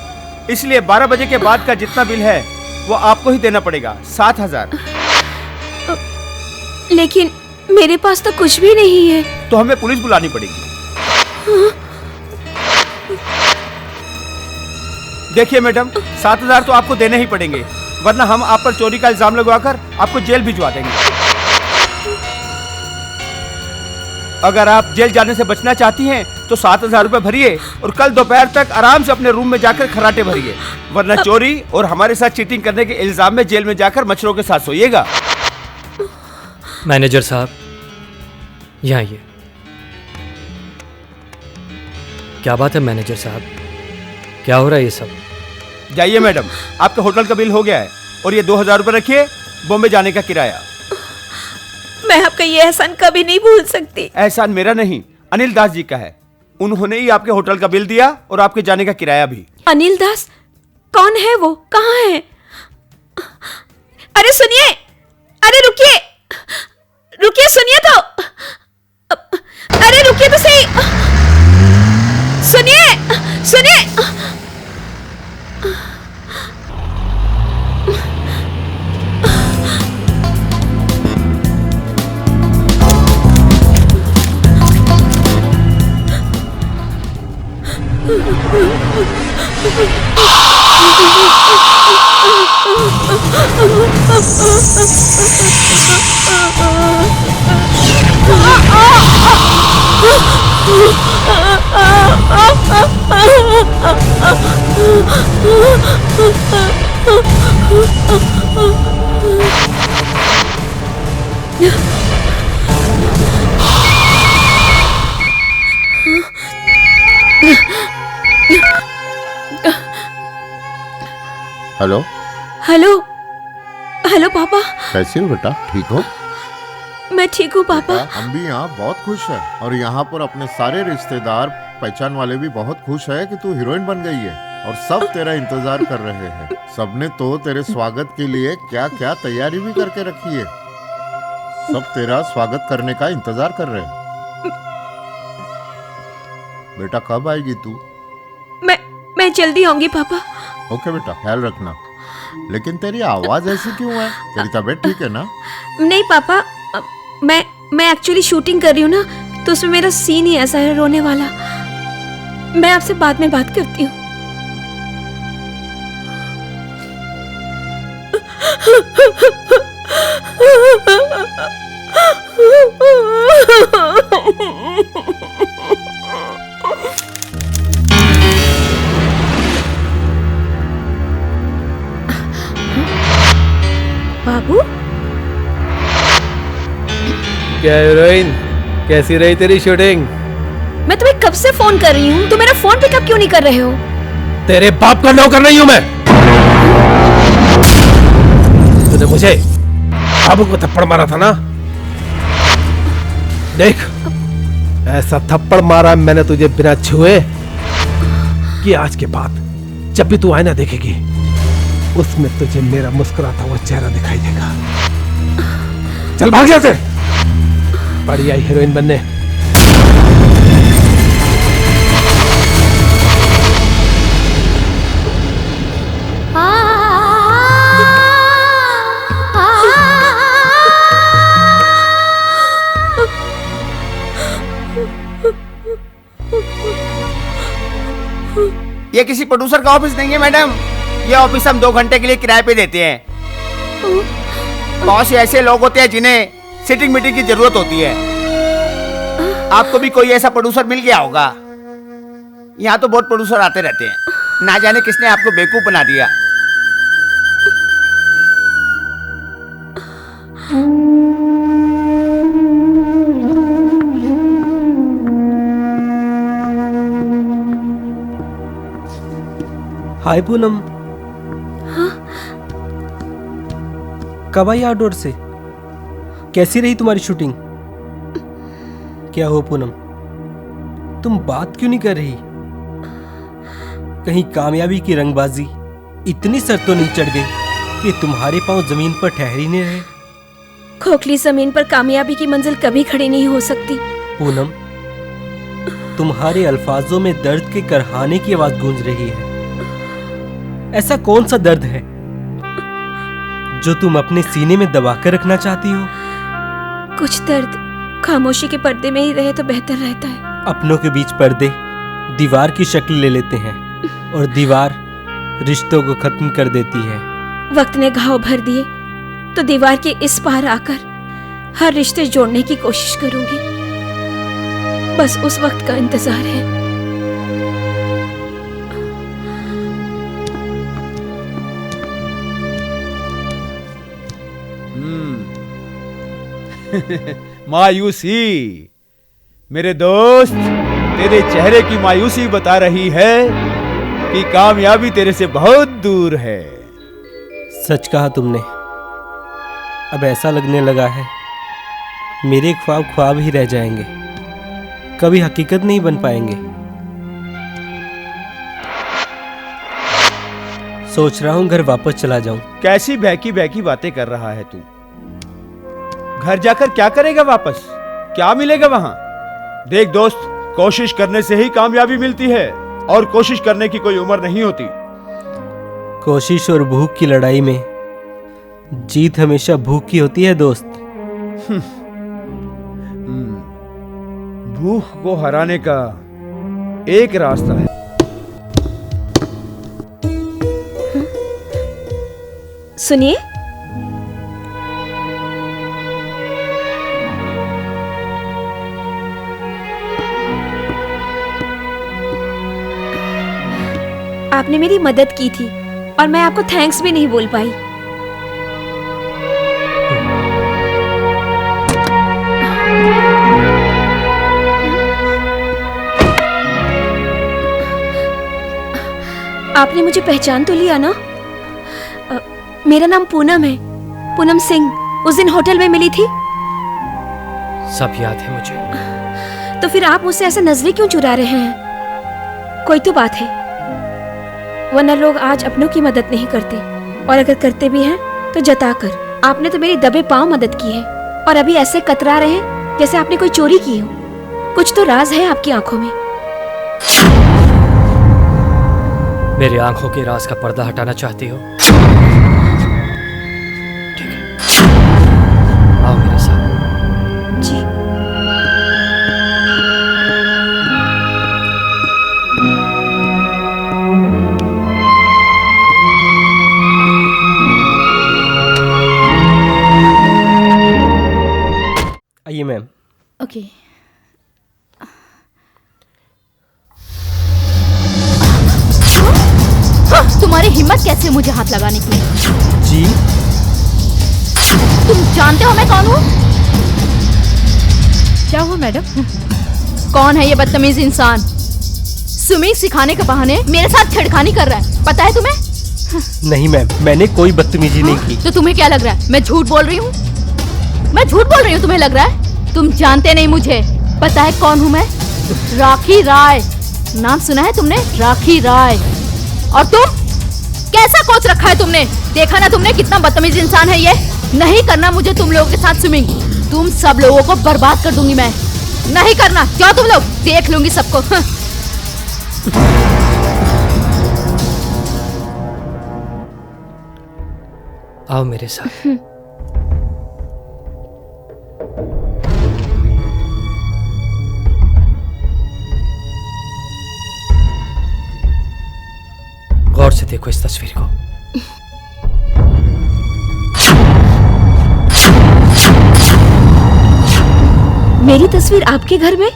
इसलिए 12 बजे के बाद का जितना बिल है वो आपको ही देना पड़ेगा, 7,000। लेकिन मेरे पास तो कुछ भी नहीं है। तो हमें पुलिस बुलानी पड़ेगी। देखिए मैडम, 7,000 तो आपको देने ही पड़ेंगे, वरना हम आप पर चोरी का इल्जाम लगवाकर आपको जेल भिजवा देंगे। अगर आप जेल जाने से बचना चाहती हैं तो 7,000 रुपए भरिए और कल दोपहर तक आराम से अपने रूम में जाकर खराटे भरिए, वरना चोरी और हमारे साथ चीटिंग करने के इल्जाम में जेल में जाकर मच्छरों के साथ सोइएगा। मैनेजर साहब, यहाँ आइए। क्या बात है मैनेजर साहब, क्या हो रहा है ये सब? जाइए मैडम, आपके होटल का बिल हो गया है और ये 2,000 रुपए रखिए, बॉम्बे जाने का किराया। मैं आपका ये एहसान कभी नहीं भूल सकती। एहसान मेरा नहीं, अनिल दास जी का है। उन्होंने ही आपके होटल का बिल दिया और आपके जाने का किराया भी। अनिल दास? कौन है वो? कहाँ है? अरे सुनिए, अरे रुकिए, रुकिए, सुनिए तो, अरे रुकिए तो सही, सुनिए, सुनिए। हेलो हेलो, हेलो पापा। कैसे हो बेटा, ठीक हो? मैं ठीक हूँ पापा। हम भी यहाँ बहुत खुश हैं और यहाँ पर अपने सारे रिश्तेदार पहचान वाले भी बहुत खुश है कि तू हीरोइन बन गई है और सब तेरा इंतजार कर रहे हैं। सबने तो तेरे स्वागत के लिए क्या क्या तैयारी भी करके रखी है। सब तेरा स्वागत करने का इंतजार कर रहे हैं। बेटा कब आएगी तू? मैं जल्दी आऊंगी पापा। ओके बेटा, ख्याल रखना। लेकिन तेरी आवाज ऐसी क्यों है? तेरी तबीयत ठीक है ना? नहीं पापा, मैं एक्चुअली शूटिंग कर रही हूँ ना, तो उसमें मेरा सीन ही ऐसा है रोने वाला। मैं आपसे बाद में बात करती हूँ। बाबू, क्या हीरोइन, कैसी रही तेरी शूटिंग? मैं तुम्हें कब से फोन कर रही हूँ, तुम मेरा फोन पिकअप क्यों नहीं कर रहे हो? तेरे बाप का नौकर नहीं हूं मैं। तूने मुझे बाबू को थप्पड़ मारा था ना? देख, ऐसा थप्पड़ मारा मैंने तुझे बिना छुए कि आज के बाद जब भी तू आईना देखेगी उसमें तुझे मेरा मुस्कुराता हुआ चेहरा दिखाई देगा। चल भाग जा से, बड़ी आई हीरोइन बनने। ये किसी प्रोड्यूसर का ऑफिस नहीं है मैडम। ये ऑफिस हम 2 घंटे के लिए किराए पे देते हैं। बहुत से ऐसे लोग होते हैं जिन्हें सिटिंग मीटिंग की जरूरत होती है। आपको भी कोई ऐसा प्रोड्यूसर मिल गया होगा। यहाँ तो बहुत प्रोड्यूसर आते रहते हैं, ना जाने किसने आपको बेवकूफ बना दिया। हाय पूनम। हाँ? कब आई आउटडोर से? कैसी रही तुम्हारी शूटिंग? क्या हो पूनम, तुम बात क्यों नहीं कर रही? कहीं कामयाबी की रंगबाजी इतनी सर तो नहीं चढ़ गई कि तुम्हारे पांव जमीन पर ठहर ही नहीं रहे? खोखली जमीन पर कामयाबी की मंजिल कभी खड़ी नहीं हो सकती। पूनम, तुम्हारे अल्फाजों में दर्द के करहाने की आवाज गूंज रही है। ऐसा कौन सा दर्द है जो तुम अपने सीने में दबा कर रखना चाहती हो? कुछ दर्द खामोशी के पर्दे में ही रहे तो बेहतर रहता है। अपनों के बीच पर्दे दीवार की शक्ल ले लेते हैं और दीवार रिश्तों को खत्म कर देती है। वक्त ने घाव भर दिए तो दीवार के इस पार आकर हर रिश्ते जोड़ने की कोशिश करूंगी। बस उस वक्त का इंतजार है। मायूसी मेरे दोस्त, तेरे चेहरे की मायूसी बता रही है कि कामयाबी तेरे से बहुत दूर है। सच कहा तुमने। अब ऐसा लगने लगा है मेरे ख्वाब ख्वाब ही रह जाएंगे, कभी हकीकत नहीं बन पाएंगे। सोच रहा हूं घर वापस चला जाऊं। कैसी बहकी बहकी बातें कर रहा है तू? घर जाकर क्या करेगा वापस? क्या मिलेगा वहां? देख दोस्त, कोशिश करने से ही कामयाबी मिलती है और कोशिश करने की कोई उम्र नहीं होती। कोशिश और भूख की लड़ाई में जीत हमेशा भूख की होती है दोस्त। भूख को हराने का एक रास्ता है। सुनिए, आपने मेरी मदद की थी और मैं आपको थैंक्स भी नहीं बोल पाई। आपने मुझे पहचान तो लिया ना? मेरा नाम पूनम है, पूनम सिंह। उस दिन होटल में मिली थी। सब याद है मुझे। तो फिर आप मुझसे ऐसे नजरें क्यों चुरा रहे हैं? कोई तो बात है, वरना लोग आज अपनों की मदद नहीं करते, और अगर करते भी हैं तो जताकर। आपने तो मेरी दबे पांव मदद की है और अभी ऐसे कतरा रहे हैं जैसे आपने कोई चोरी की हो। कुछ तो राज है आपकी आंखों में। मेरी आंखों के राज का पर्दा हटाना चाहती हो? ठीक है, आओ मेरे साथ। जी। आइए मैम। ओके। तुम्हारी हिम्मत कैसे मुझे हाथ लगाने की? जी, तुम जानते हो मैं कौन हूँ? क्या हुआ मैडम? कौन है ये बदतमीज इंसान? स्विमिंग सिखाने के बहाने मेरे साथ छेड़खानी कर रहा है, पता है तुम्हें? नहीं मैम, मैंने कोई बदतमीजी नहीं की। तो तुम्हें क्या लग रहा है मैं झूठ बोल रही हूँ? मैं झूठ बोल रही हूँ तुम्हें लग रहा है? तुम जानते नहीं मुझे। पता है कौन हूँ मैं? राखी राय। नाम सुना है तुमने? राखी राय। और तुम कैसा कोच रखा है तुमने? देखा ना तुमने कितना बदतमीज इंसान है ये। नहीं करना मुझे तुम लोगों के साथ स्विमिंग। तुम सब लोगों को बर्बाद कर दूंगी मैं। नहीं करना। जाओ तुम लोग, देख लूंगी सबको। आओ मेरे साथ। गौर से देखो इस तस्वीर को। मेरी तस्वीर आपके घर में?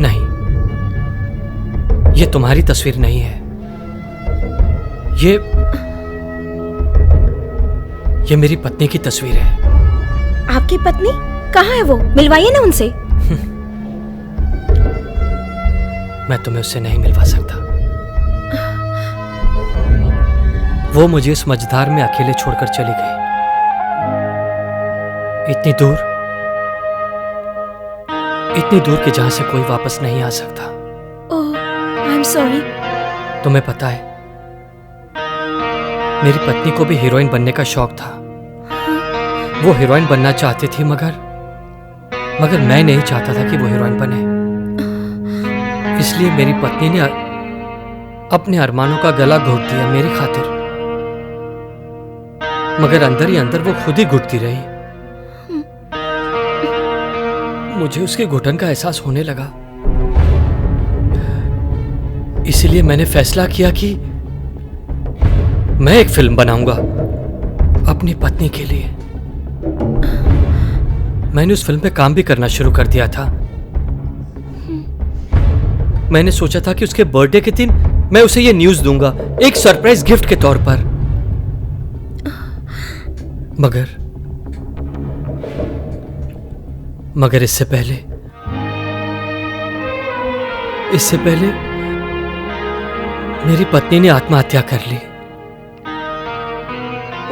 नहीं, ये तुम्हारी तस्वीर नहीं है। ये मेरी पत्नी की तस्वीर है। आपकी पत्नी? कहाँ है वो? मिलवाइए ना उनसे। मैं तुम्हें उससे नहीं मिलवा सकता। वो मुझे इस मझधार में अकेले छोड़कर चली गई। इतनी दूर कि जहां से कोई वापस नहीं आ सकता। ओह, आई एम सॉरी। तुम्हें पता है, मेरी पत्नी को भी हीरोइन बनने का शौक था। वो हीरोइन बनना चाहती थी, मगर मैं नहीं चाहता था कि वो हीरोइन बने। इसलिए मेरी पत्नी ने अपने अरमानों का गला घोट दिया मेरी खातिर। मगर अंदर ही अंदर वो खुद ही घुटती रही। मुझे उसके घुटन का एहसास होने लगा। इसलिए मैंने फैसला किया कि मैं एक फिल्म बनाऊंगा अपनी पत्नी के लिए। मैंने उस फिल्म पे काम भी करना शुरू कर दिया था। मैंने सोचा था कि उसके बर्थडे के दिन मैं उसे ये न्यूज़ दूंगा, एक सरप्राइज गिफ्ट के तौर पर। मगर इससे पहले मेरी पत्नी ने आत्महत्या कर ली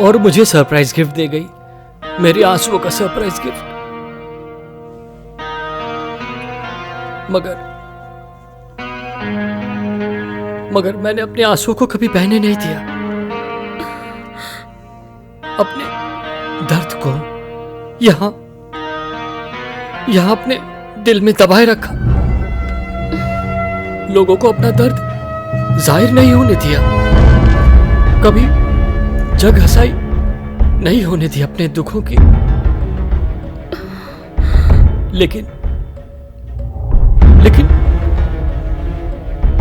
और मुझे सरप्राइज गिफ्ट दे गई, मेरे आंसुओं का सरप्राइज गिफ्ट। मगर मैंने अपने आंसुओं को कभी बहने नहीं दिया। अपने दर्द को यहां अपने दिल में दबाए रखा। लोगों को अपना दर्द जाहिर नहीं होने दिया। कभी जग हंसाई नहीं होने दी अपने दुखों की। लेकिन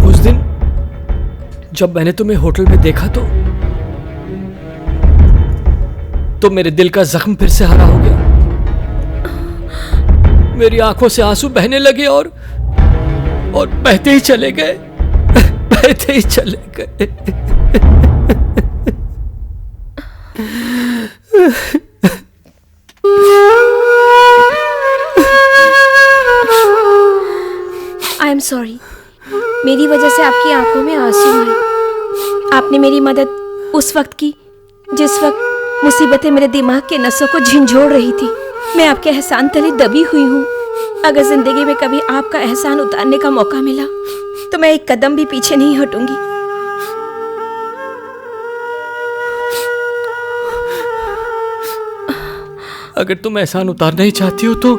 उस दिन जब मैंने तुम्हें होटल में देखा तो मेरे दिल का जख्म फिर से हरा हो गया। मेरी आंखों से आंसू बहने लगे और बहते ही चले गए। बहते ही चले गए। I am sorry. मेरी वजह से आपकी आंखों में आंसू हैं। आपने मेरी मदद उस वक्त की जिस वक्त मुसीबतें मेरे दिमाग के नसों को झिंझोड़ रही थी। मैं आपके एहसान तले दबी हुई हूँ। अगर जिंदगी में कभी आपका एहसान उतारने का मौका मिला तो मैं एक कदम भी पीछे नहीं हटूंगी। अगर तुम एहसान उतारना ही चाहती हो तो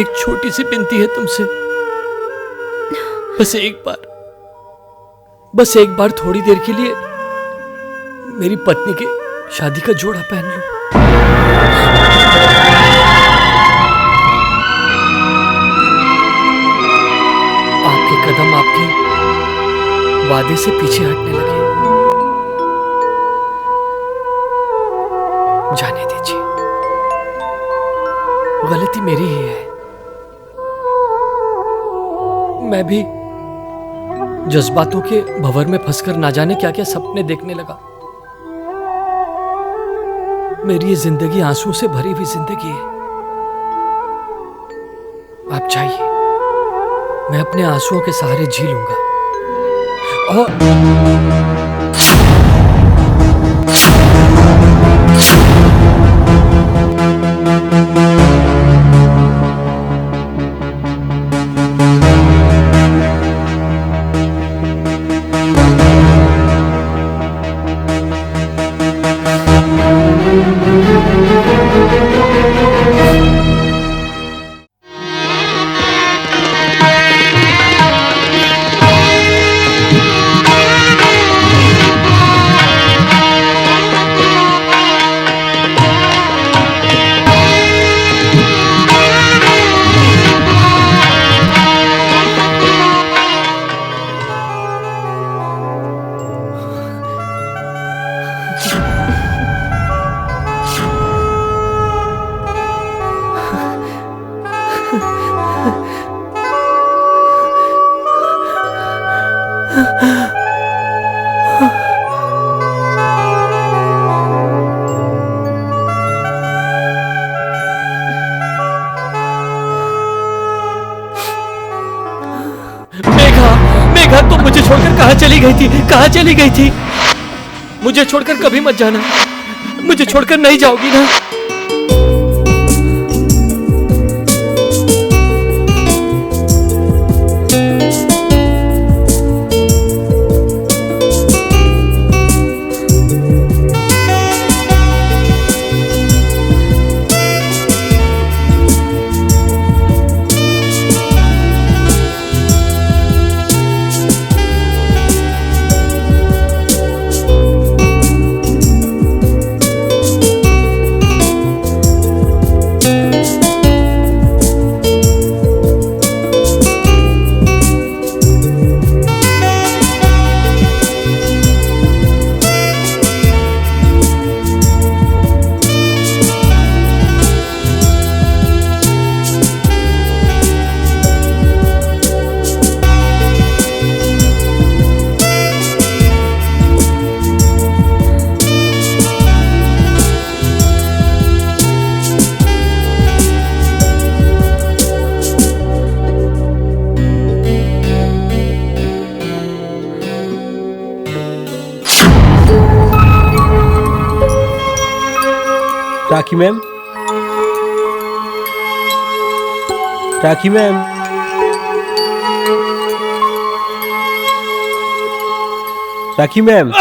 एक छोटी सी विनती है तुमसे। बस एक बार थोड़ी देर के लिए मेरी पत्नी के शादी का जोड़ा पहन लो। आपके कदम आपके वादे से पीछे हटने लगे। जाने दीजिए, गलती मेरी ही है। मैं भी जज्बातों के भंवर में फंसकर ना जाने क्या क्या सपने देखने लगा। मेरी ये जिंदगी आंसुओं से भरी हुई जिंदगी है। आप जाइए, मैं अपने आंसुओं के सहारे जी लूंगा। और मेघा, तुम मुझे छोड़कर कहाँ चली गई थी? कहाँ चली गई थी? मुझे छोड़कर कभी मत जाना। मुझे छोड़कर नहीं जाओगी ना? राखी मैम, राखी मैम, राखी मैम।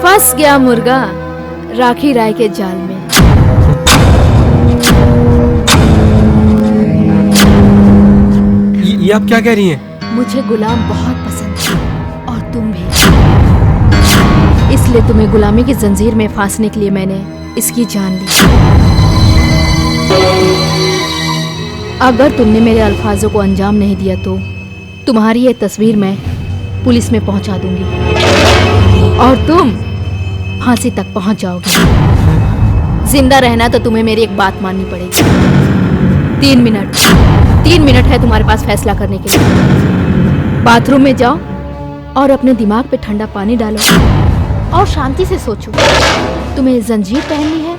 फंस गया मुर्गा राखी राय के जाल में। ये आप क्या कह रही हैं? मुझे गुलाम बहुत पसंद है और तुम भी, इसलिए तुम्हें गुलामी की जंजीर में फांसने के लिए मैंने इसकी जान ली। अगर तुमने मेरे अल्फाजों को अंजाम नहीं दिया तो तुम्हारी ये तस्वीर मैं पुलिस में पहुंचा दूंगी और तुम फांसी तक पहुंच जाओगे। जिंदा रहना तो तुम्हें मेरी एक बात माननी पड़ेगी। 3 मिनट है तुम्हारे पास फैसला करने के लिए। बाथरूम में जाओ और अपने दिमाग पे ठंडा पानी डालो और शांति से सोचो, तुम्हें जंजीर पहननी है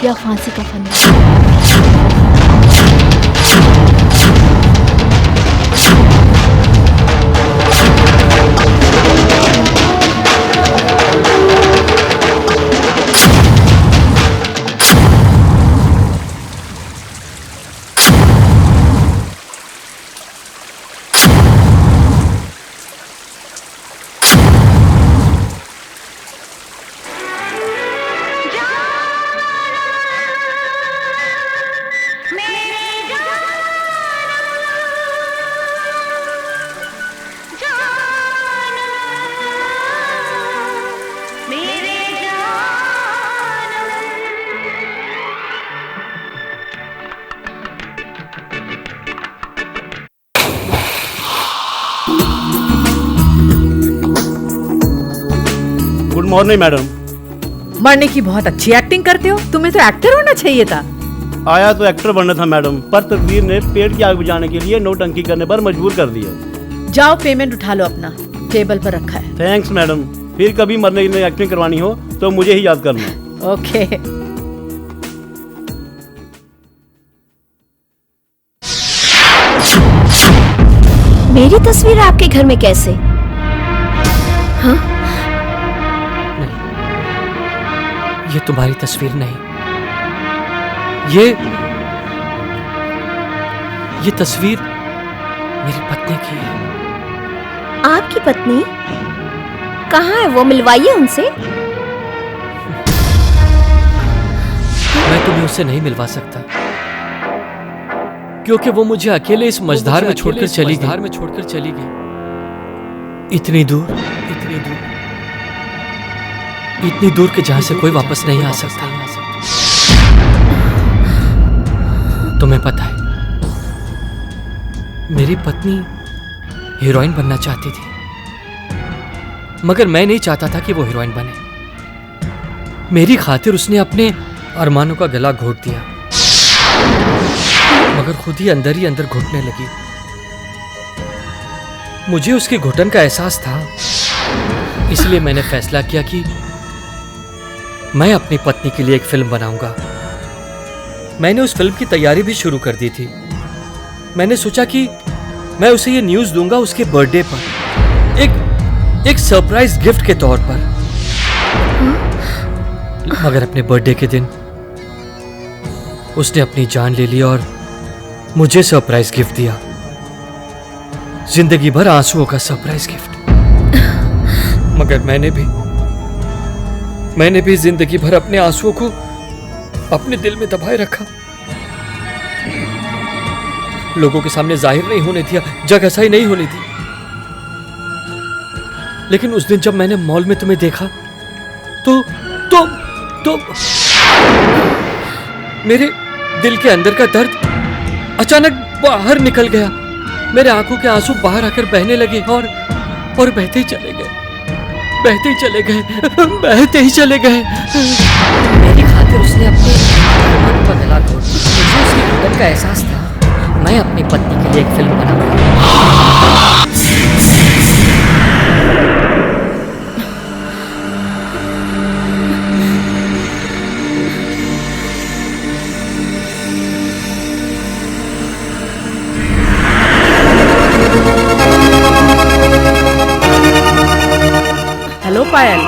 या फांसी का फंदा। Morning madam. मरने की बहुत अच्छी एक्टिंग करते हो, तुम्हें तो एक्टर होना चाहिए था। आया तो एक्टर बनना था मैडम, पर तकदीर ने पेड़ की आग बुझाने के लिए नौटंकी करने पर मजबूर कर दिया। जाओ पेमेंट उठा लो, अपना टेबल पर रखा है। थैंक्स मैडम, फिर कभी मरने की एक्टिंग करवानी हो तो मुझे ही याद करना। ओके। मेरी तस्वीर आपके घर में कैसे? हाँ? ये तुम्हारी तस्वीर नहीं, ये तस्वीर मेरी पत्नी की है। आपकी पत्नी कहाँ है? वो मिलवाइए उनसे। मैं तुम्हें उससे नहीं मिलवा सकता, क्योंकि वो मुझे अकेले इस मझधार में छोड़कर चली गई। इतनी दूर के जहां से कोई वापस नहीं आ सकता। तुम्हें पता है, मेरी पत्नी हीरोइन बनना चाहती थी, मगर मैं नहीं चाहता था कि वो हीरोइन बने। मेरी खातिर उसने अपने अरमानों का गला घोट दिया, मगर खुद ही अंदर घुटने लगी। मुझे उसके घुटन का एहसास था, इसलिए मैंने फैसला किया कि मैं अपनी पत्नी के लिए एक फिल्म बनाऊंगा। मैंने उस फिल्म की तैयारी भी शुरू कर दी थी। मैंने सोचा कि मैं उसे ये न्यूज़ दूंगा उसके बर्थडे पर, एक सरप्राइज गिफ्ट के तौर पर। मगर अपने बर्थडे के दिन उसने अपनी जान ले ली और मुझे सरप्राइज गिफ्ट दिया, जिंदगी भर आंसुओं का सरप्राइज गिफ्ट। मगर मैंने भी जिंदगी भर अपने आंसुओं को अपने दिल में दबाए रखा, लोगों के सामने जाहिर नहीं होने दिया, जगहसाई नहीं होने दी। लेकिन उस दिन जब मैंने मॉल में तुम्हें देखा तो मेरे दिल के अंदर का दर्द अचानक बाहर निकल गया। मेरे आंखों के आंसू बाहर आकर बहने लगे और बहते ही चले गए। मेरी खातिर उसने अपने मन पर गला घोट दिया। मुझे उसकी घुटन का एहसास था। मैं अपनी पत्नी के लिए एक फिल्म बनाऊंगा। हेलो पायल,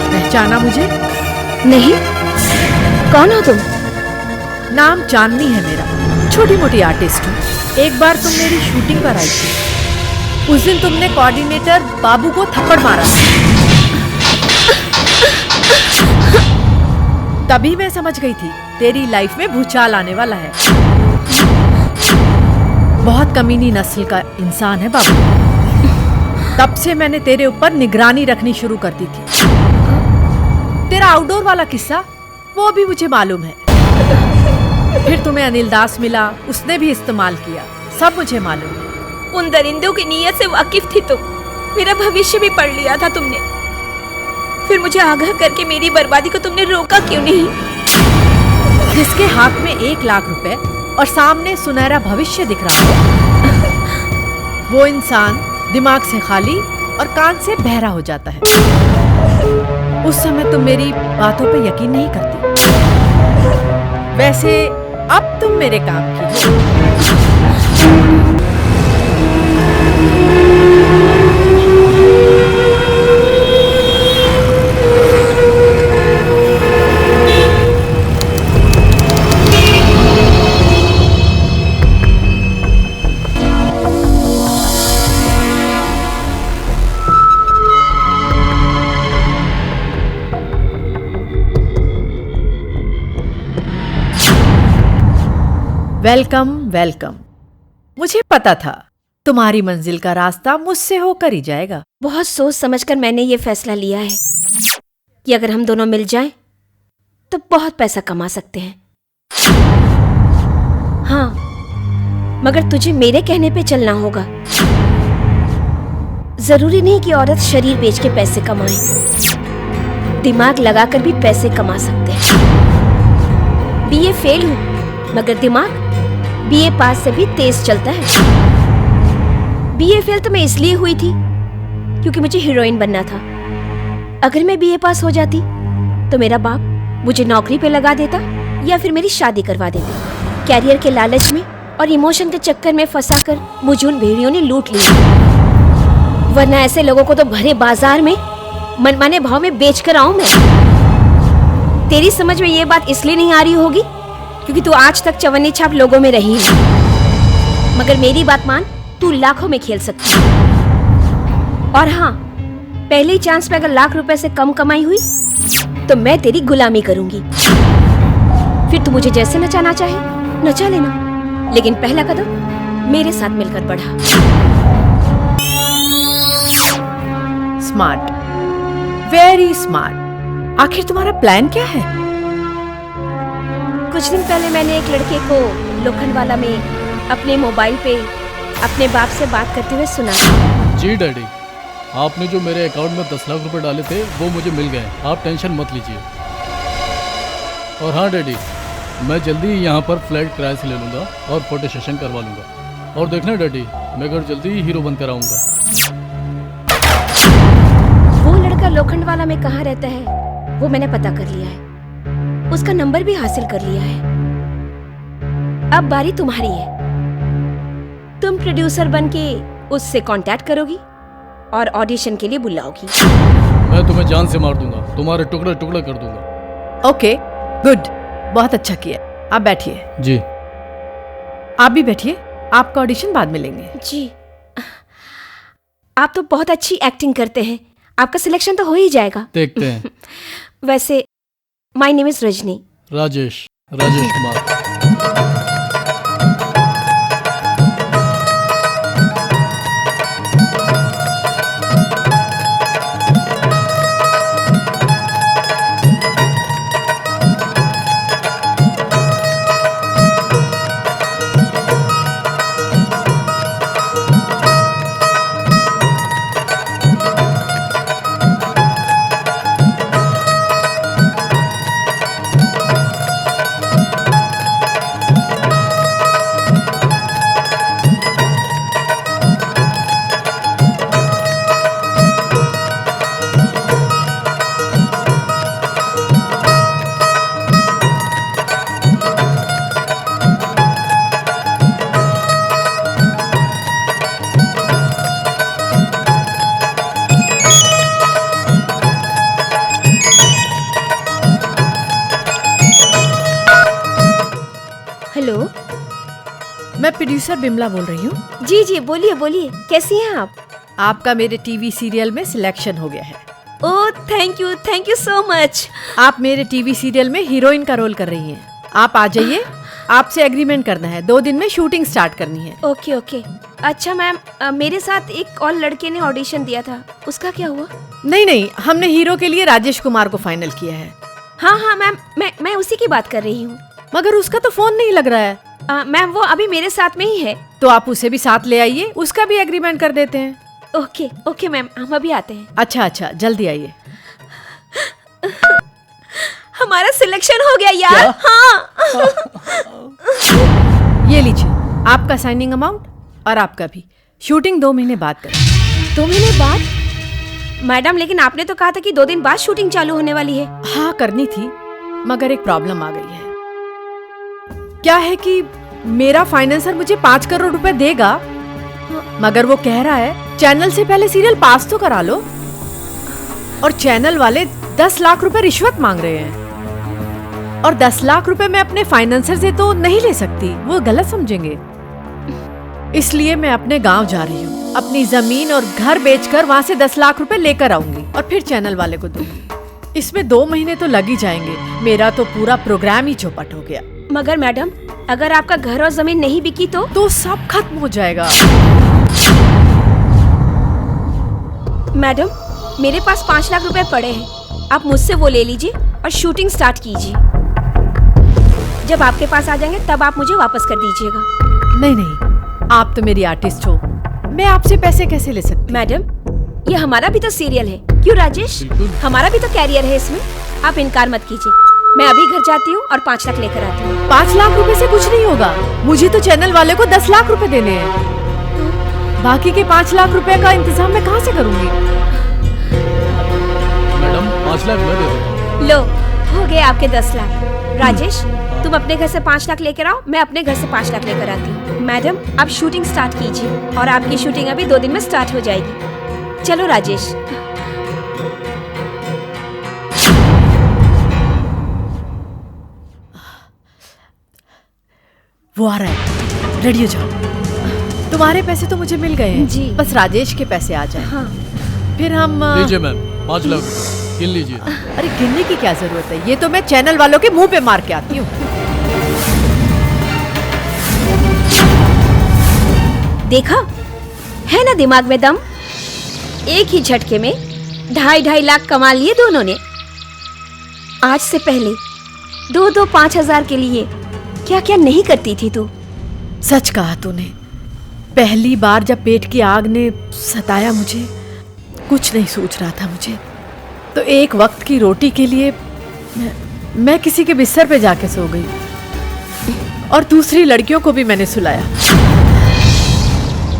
पहचाना मुझे? नहीं, कौन हो तुम? नाम चांदनी है मेरा, छोटी मोटी आर्टिस्ट हूँ। एक बार तुम मेरी शूटिंग पर आई थी, उस दिन तुमने कोऑर्डिनेटर बाबू को थप्पड़ मारा। तभी मैं समझ गई थी तेरी लाइफ में भूचाल आने वाला है। बहुत कमीनी नस्ल का इंसान है बाबू। तब से मैंने तेरे ऊपर निगरानी रखनी शुरू कर दी थी। तेरा आउटडोर वाला किस्सा वो भी मुझे मालूम है। फिर तुम्हें अनिल दास मिला, उसने भी इस्तेमाल किया, सब मुझे मालूम है। उन दरिंदों की नीयत से वाकिफ थी तुम। मेरा भविष्य भी पढ़ लिया था तुमने। फिर मुझे आगाह करके मेरी बर्बादी को तुमने रोका क्यों नहीं? जिसके हाथ में 1 लाख रुपए और सामने सुनहरा भविष्य दिख रहा है, वो इंसान दिमाग से खाली और कान से बहरा हो जाता है। उस समय तुम मेरी बातों पे यकीन नहीं करती। वैसे अब तुम मेरे काम की हो। Welcome welcome. मुझे पता था तुम्हारी मंजिल का रास्ता मुझसे होकर ही जाएगा। बहुत सोच समझकर मैंने ये फैसला लिया है कि अगर हम दोनों मिल जाएं तो बहुत पैसा कमा सकते हैं। हाँ, मगर तुझे मेरे कहने पे चलना होगा। जरूरी नहीं कि औरत शरीर बेच के पैसे कमाए, दिमाग लगाकर भी पैसे कमा सकते हैं। बीए फेल हूँ मगर दिमाग बीए पास से भी तेज चलता है। बीए फेल तो मैं इसलिए हुई थी क्योंकि मुझे हीरोइन बनना था। अगर मैं बीए पास हो जाती तो मेरा बाप मुझे नौकरी पे लगा देता या फिर मेरी शादी करवा देता। कैरियर के लालच में और इमोशन के चक्कर में फंसाकर मुझे उन भेड़ियों ने लूट लिया, वरना ऐसे लोगों को तो भरे बाजार में मनमाने भाव में बेच कर आऊं मैं। तेरी समझ में ये बात इसलिए नहीं आ रही होगी क्योंकि तू आज तक चवन्नी छाप लोगों में रही है, मगर मेरी बात मान, तू लाखों में खेल सकती है। और हाँ, पहले ही चांस पे अगर लाख रुपए से कम कमाई हुई तो मैं तेरी गुलामी करूंगी। फिर तू मुझे जैसे नचाना चाहे नचा लेना, लेकिन पहला कदम मेरे साथ मिलकर बढ़ा। Smart, very smart. आखिर तुम्हारा प्लान क्या है? कुछ दिन पहले मैंने एक लड़के को लोखंडवाला में अपने मोबाइल पे अपने बाप से बात करते हुए सुना। जी डैडी, आपने जो मेरे अकाउंट में 10 लाख रुपए डाले थे वो मुझे मिल गए, आप टेंशन मत लीजिए। और हाँ डैडी, मैं जल्दी ही यहाँ पर फ्लैट किराए से ले लूँगा और फोटो सेशन करवा लूँगा। और देखना डैडी, मैं घर जल्दी ही हीरो बनकर आऊँगा। वो लड़का लोखंडवाला में कहाँ रहता है वो मैंने पता कर लिया है, उसका नंबर भी हासिल कर लिया है। अब बारी तुम्हारी है। तुम प्रोड्यूसर बनके उससे कांटेक्ट करोगी और ऑडिशन के लिए बुलाओगी। मैं तुम्हें जान से मार दूंगा, तुम्हारे टुकड़े टुकड़े कर दूंगा। ओके, गुड, बहुत अच्छा किया। आप बैठिए। जी। आप भी बैठिए, आपका ऑडिशन बाद में लेंगे। जी, आप तो बहुत अच्छी एक्टिंग करते हैं, आपका सिलेक्शन तो हो ही जाएगा। देखते हैं। वैसे my name is Rajni. Rajesh Kumar. Hello, मैं प्रोड्यूसर बिमला बोल रही हूँ। जी जी, बोलिए बोलिए, कैसी हैं आप? आपका मेरे टीवी सीरियल में सिलेक्शन हो गया है। Oh thank you so much. आप मेरे टीवी सीरियल में हीरोइन का रोल कर रही हैं। आप आ जाइए, आपसे एग्रीमेंट करना है, 2 दिन में शूटिंग स्टार्ट करनी है। ओके। अच्छा मैम, मेरे साथ एक और लड़के ने ऑडिशन दिया था, उसका क्या हुआ? नहीं, हमने हीरो के लिए राजेश कुमार को फाइनल किया है। हाँ मैम, मैं उसी की बात कर रही हूँ। मगर उसका तो फोन नहीं लग रहा है। मैम वो अभी मेरे साथ में ही है। तो आप उसे भी साथ ले आइए, उसका भी एग्रीमेंट कर देते हैं। ओके मैम, हम अभी आते हैं। अच्छा, जल्दी आइए। हमारा सिलेक्शन हो गया यार। हाँ। ये लीजिए आपका साइनिंग अमाउंट और आपका भी। शूटिंग 2 महीने बाद करें। 2 महीने बाद? मैडम लेकिन आपने तो कहा था कि 2 दिन बाद शूटिंग चालू होने वाली है। हाँ करनी थी, मगर एक प्रॉब्लम आ गई है। क्या है कि मेरा फाइनेंसर मुझे 5 करोड़ रुपए देगा, मगर वो कह रहा है चैनल से पहले सीरियल पास तो करा लो, और चैनल वाले 10 लाख रुपए रिश्वत मांग रहे हैं। और 10 लाख रुपए मैं अपने फाइनेंसर से तो नहीं ले सकती, वो गलत समझेंगे। इसलिए मैं अपने गांव जा रही हूँ, अपनी जमीन और घर बेचकर वहाँ से 10 लाख रुपए लेकर आऊंगी और फिर चैनल वाले को दूंगी। इसमें 2 महीने तो लग ही जाएंगे, मेरा तो पूरा प्रोग्राम ही चौपट हो गया। मगर मैडम अगर आपका घर और जमीन नहीं बिकी तो सब खत्म हो जाएगा। मैडम मेरे पास 5 लाख रुपए पड़े हैं, आप मुझसे वो ले लीजिए और शूटिंग स्टार्ट कीजिए। जब आपके पास आ जाएंगे तब आप मुझे वापस कर दीजिएगा। नहीं, आप तो मेरी आर्टिस्ट हो, मैं आपसे पैसे कैसे ले सकती? मैडम ये हमारा भी तो सीरियल है, क्यों राजेश? हमारा भी तो कैरियर है इसमें। आप इनकार मत कीजिए, मैं अभी घर जाती हूँ और 5 लाख लेकर आती हूँ। 5 लाख रुपए से कुछ नहीं होगा, मुझे तो चैनल वाले को 10 लाख रुपए देने हैं। बाकी के 5 लाख रुपए का इंतजाम मैं कहाँ से करूँगी? मैडम 5 लाख मैं दे दूंगा। लो, हो गए आपके 10 लाख। राजेश, तुम अपने घर से 5 लाख लेकर आओ, मैं अपने घर से 5 लाख लेकर आती हूँ। मैडम, आप शूटिंग स्टार्ट कीजिए और आपकी शूटिंग अभी 2 दिन में स्टार्ट हो जाएगी। चलो राजेश। वो आ रहा है, रेडी हो जाओ। तुम्हारे पैसे तो मुझे मिल गए हैं जी। बस राजेश के पैसे आ जाए। हाँ। फिर हम लीजिए मैम 5 लाख गिन लीजिए। अरे गिनने की क्या जरूरत है, ये तो मैं चैनल वालों के मुंह पे मार के आती हूँ। देखा है ना दिमाग में दम। एक ही झटके में 2.5 लाख कमा लिए दोनों ने। आज से पहले 2-2 5,000 के लिए क्या क्या नहीं करती थी तू। सच कहा तूने, पहली बार जब पेट की आग ने सताया मुझे, कुछ नहीं सोच रहा था मुझे तो एक वक्त की रोटी के लिए मैं किसी के बिस्तर पे जाके सो गई और दूसरी लड़कियों को भी मैंने सुलाया,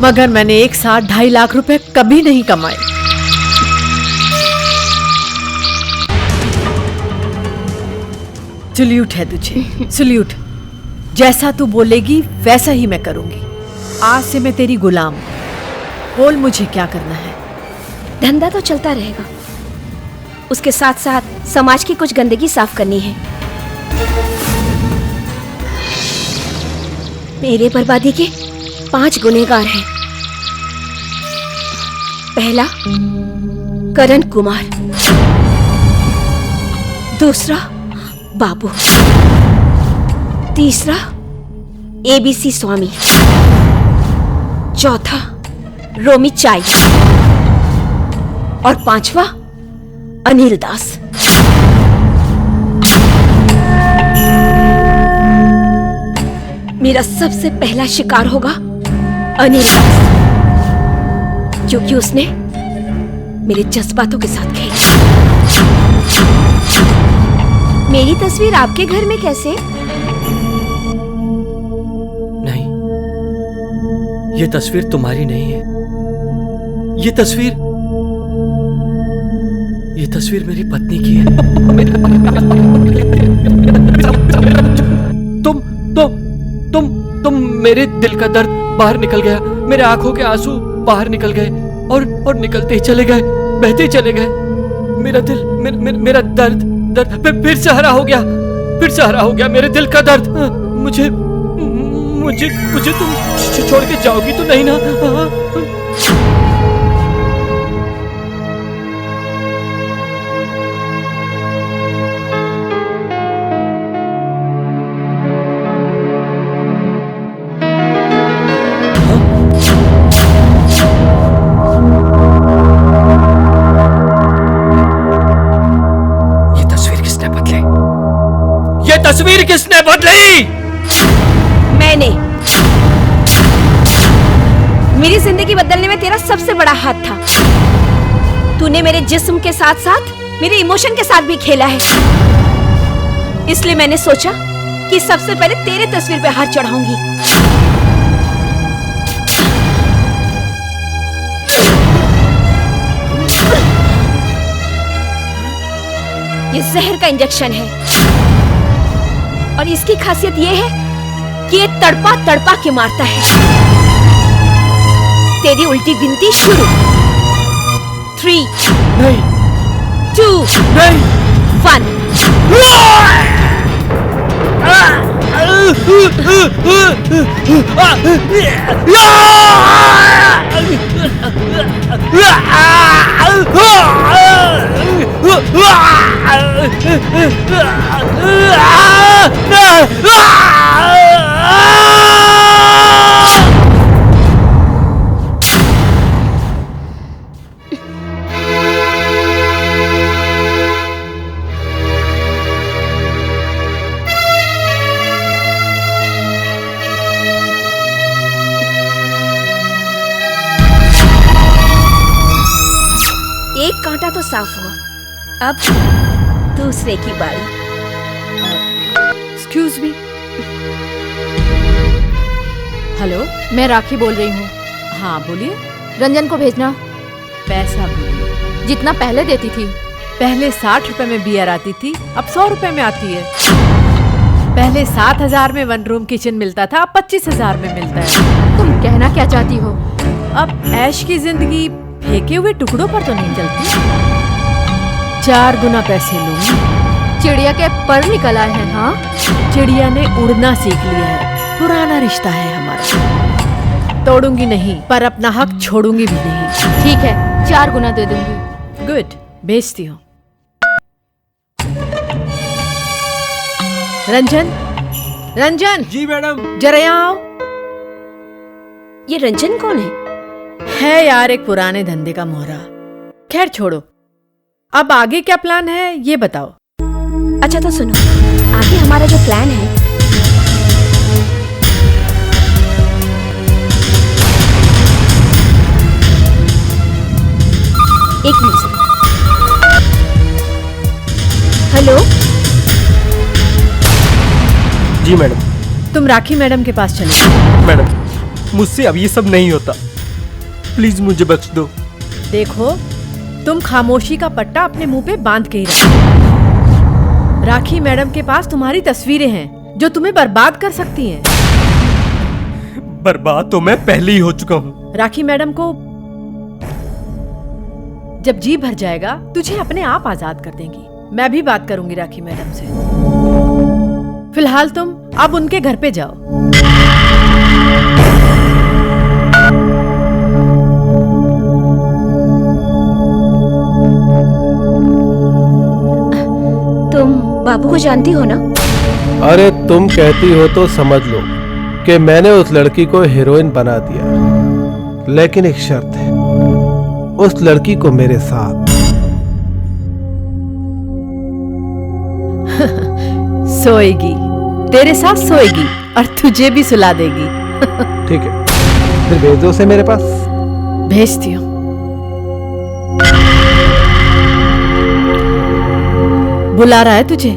मगर मैंने एक साथ 2.5 लाख रुपए कभी नहीं कमाए। सल्यूट है तुझे, सल्यूट। जैसा तू बोलेगी वैसा ही मैं करूंगी। आज से मैं तेरी गुलाम। बोल मुझे क्या करना है। धंधा तो चलता रहेगा, उसके साथ साथ समाज की कुछ गंदगी साफ करनी है। मेरे बर्बादी के 5 गुनहगार हैं। पहला करण कुमार, दूसरा बाबू, तीसरा ABC स्वामी, चौथा रोमी चाई और 5वां अनिल दास। मेरा सबसे पहला शिकार होगा अनिल दास, क्योंकि उसने मेरे जज्बातों के साथ खेला। मेरी तस्वीर आपके घर में कैसे? नहीं, ये तस्वीर तुम्हारी नहीं है। ये तस्वीर मेरी पत्नी की है। तुम मेरे दिल का दर्द बाहर निकल गया, मेरे आंखों के आंसू बाहर निकल गए और निकलते ही चले गए, बहते ही चले गए। मेरा दिल, मेरा दर्द फिर से हरा हो गया, मेरे दिल का दर्द। मुझे तुम छोड़ के जाओगी तो नहीं ना? तस्वीर किसने बदली? मैंने। मेरी जिंदगी बदलने में तेरा सबसे बड़ा हाथ था। तूने मेरे जिस्म के साथ साथ मेरे इमोशन के साथ भी खेला है। इसलिए मैंने सोचा कि सबसे पहले तेरे तस्वीर पे हाथ चढ़ाऊंगी। ये जहर का इंजेक्शन है और इसकी खासियत ये है कि ये तड़पा तड़पा के मारता है। तेरी उल्टी गिनती शुरू। 3 नहीं, 2 नहीं, 1। साफ हुआ। अब दूसरे की बारी। Excuse me. हेलो, मैं राखी बोल रही हूँ। हाँ बोलिए। रंजन को भेजना। पैसा बोलिए। जितना पहले देती थी। पहले 60 रुपए में बियर आती थी, अब 100 रुपए में आती है। पहले 7,000 में 1 रूम किचन मिलता था, अब 25,000 में मिलता है। तुम कहना क्या चाहती हो? अब ऐश की जिंदगी फेंके हुए टुकड़ों पर तो नहीं चलती। 4 गुना पैसे लूंगी। चिड़िया के पर निकल आए हैं। हाँ, चिड़िया ने उड़ना सीख लिया है। पुराना रिश्ता है हमारा। तोड़ूंगी नहीं, पर अपना हक छोड़ूंगी भी नहीं। ठीक है, 4 गुना दे दूंगी। गुड, भेजती हूँ। रंजन, रंजन। जी मैडम। जरा यहाँ आओ। ये रंजन कौन है यार, एक पुराने धंधे का मोहरा। खैर छोड़ो, अब आगे क्या प्लान है ये बताओ। अच्छा तो सुनो, आगे हमारा जो प्लान है, एक मिनट। हेलो। जी मैडम। तुम राखी मैडम के पास चले। मैडम, मुझसे अब ये सब नहीं होता, प्लीज मुझे बख्श दो। देखो, तुम खामोशी का पट्टा अपने मुंह पे बांध के ही रखो। राखी मैडम के पास तुम्हारी तस्वीरें हैं जो तुम्हें बर्बाद कर सकती हैं। बर्बाद तो मैं पहले ही हो चुका हूँ। राखी मैडम को जब जी भर जाएगा, तुझे अपने आप आजाद कर देंगी। मैं भी बात करूंगी राखी मैडम से। फिलहाल तुम अब उनके घर पे जाओ। तुम बाबू को जानती हो ना? अरे तुम कहती हो तो समझ लो कि मैंने उस लड़की को हीरोइन बना दिया, लेकिन एक शर्त है, उस लड़की को मेरे साथ। सोएगी, तेरे साथ सोएगी और तुझे भी सुला देगी। ठीक है, फिर भेज दो उसे मेरे पास। भेजती हूँ। बुला रहा है तुझे।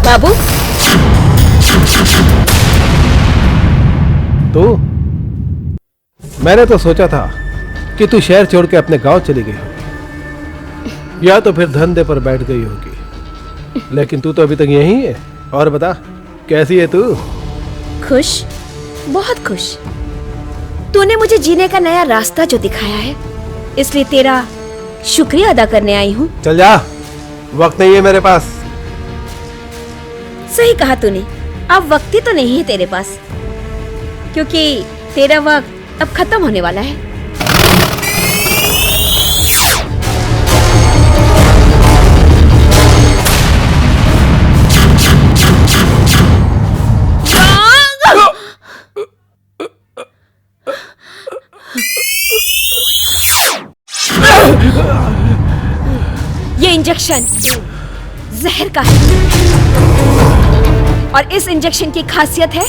बाबू, तो मैंने तो सोचा था कि तू शहर छोड़ के अपने गांव चली गई होगी, या तो फिर धंधे पर बैठ गई होगी, लेकिन तू तो अभी तक यहीं है। और बता, कैसी है तू? खुश, बहुत खुश। तूने मुझे जीने का नया रास्ता जो दिखाया है, इसलिए तेरा शुक्रिया अदा करने आई हूँ। चल जा, वक्त नहीं है मेरे पास। सही कहा तूने, अब वक्त ही तो नहीं है तेरे पास, क्योंकि तेरा वक्त अब खत्म होने वाला है। ये इंजेक्शन जहर का है, और इस इंजेक्शन की खासियत है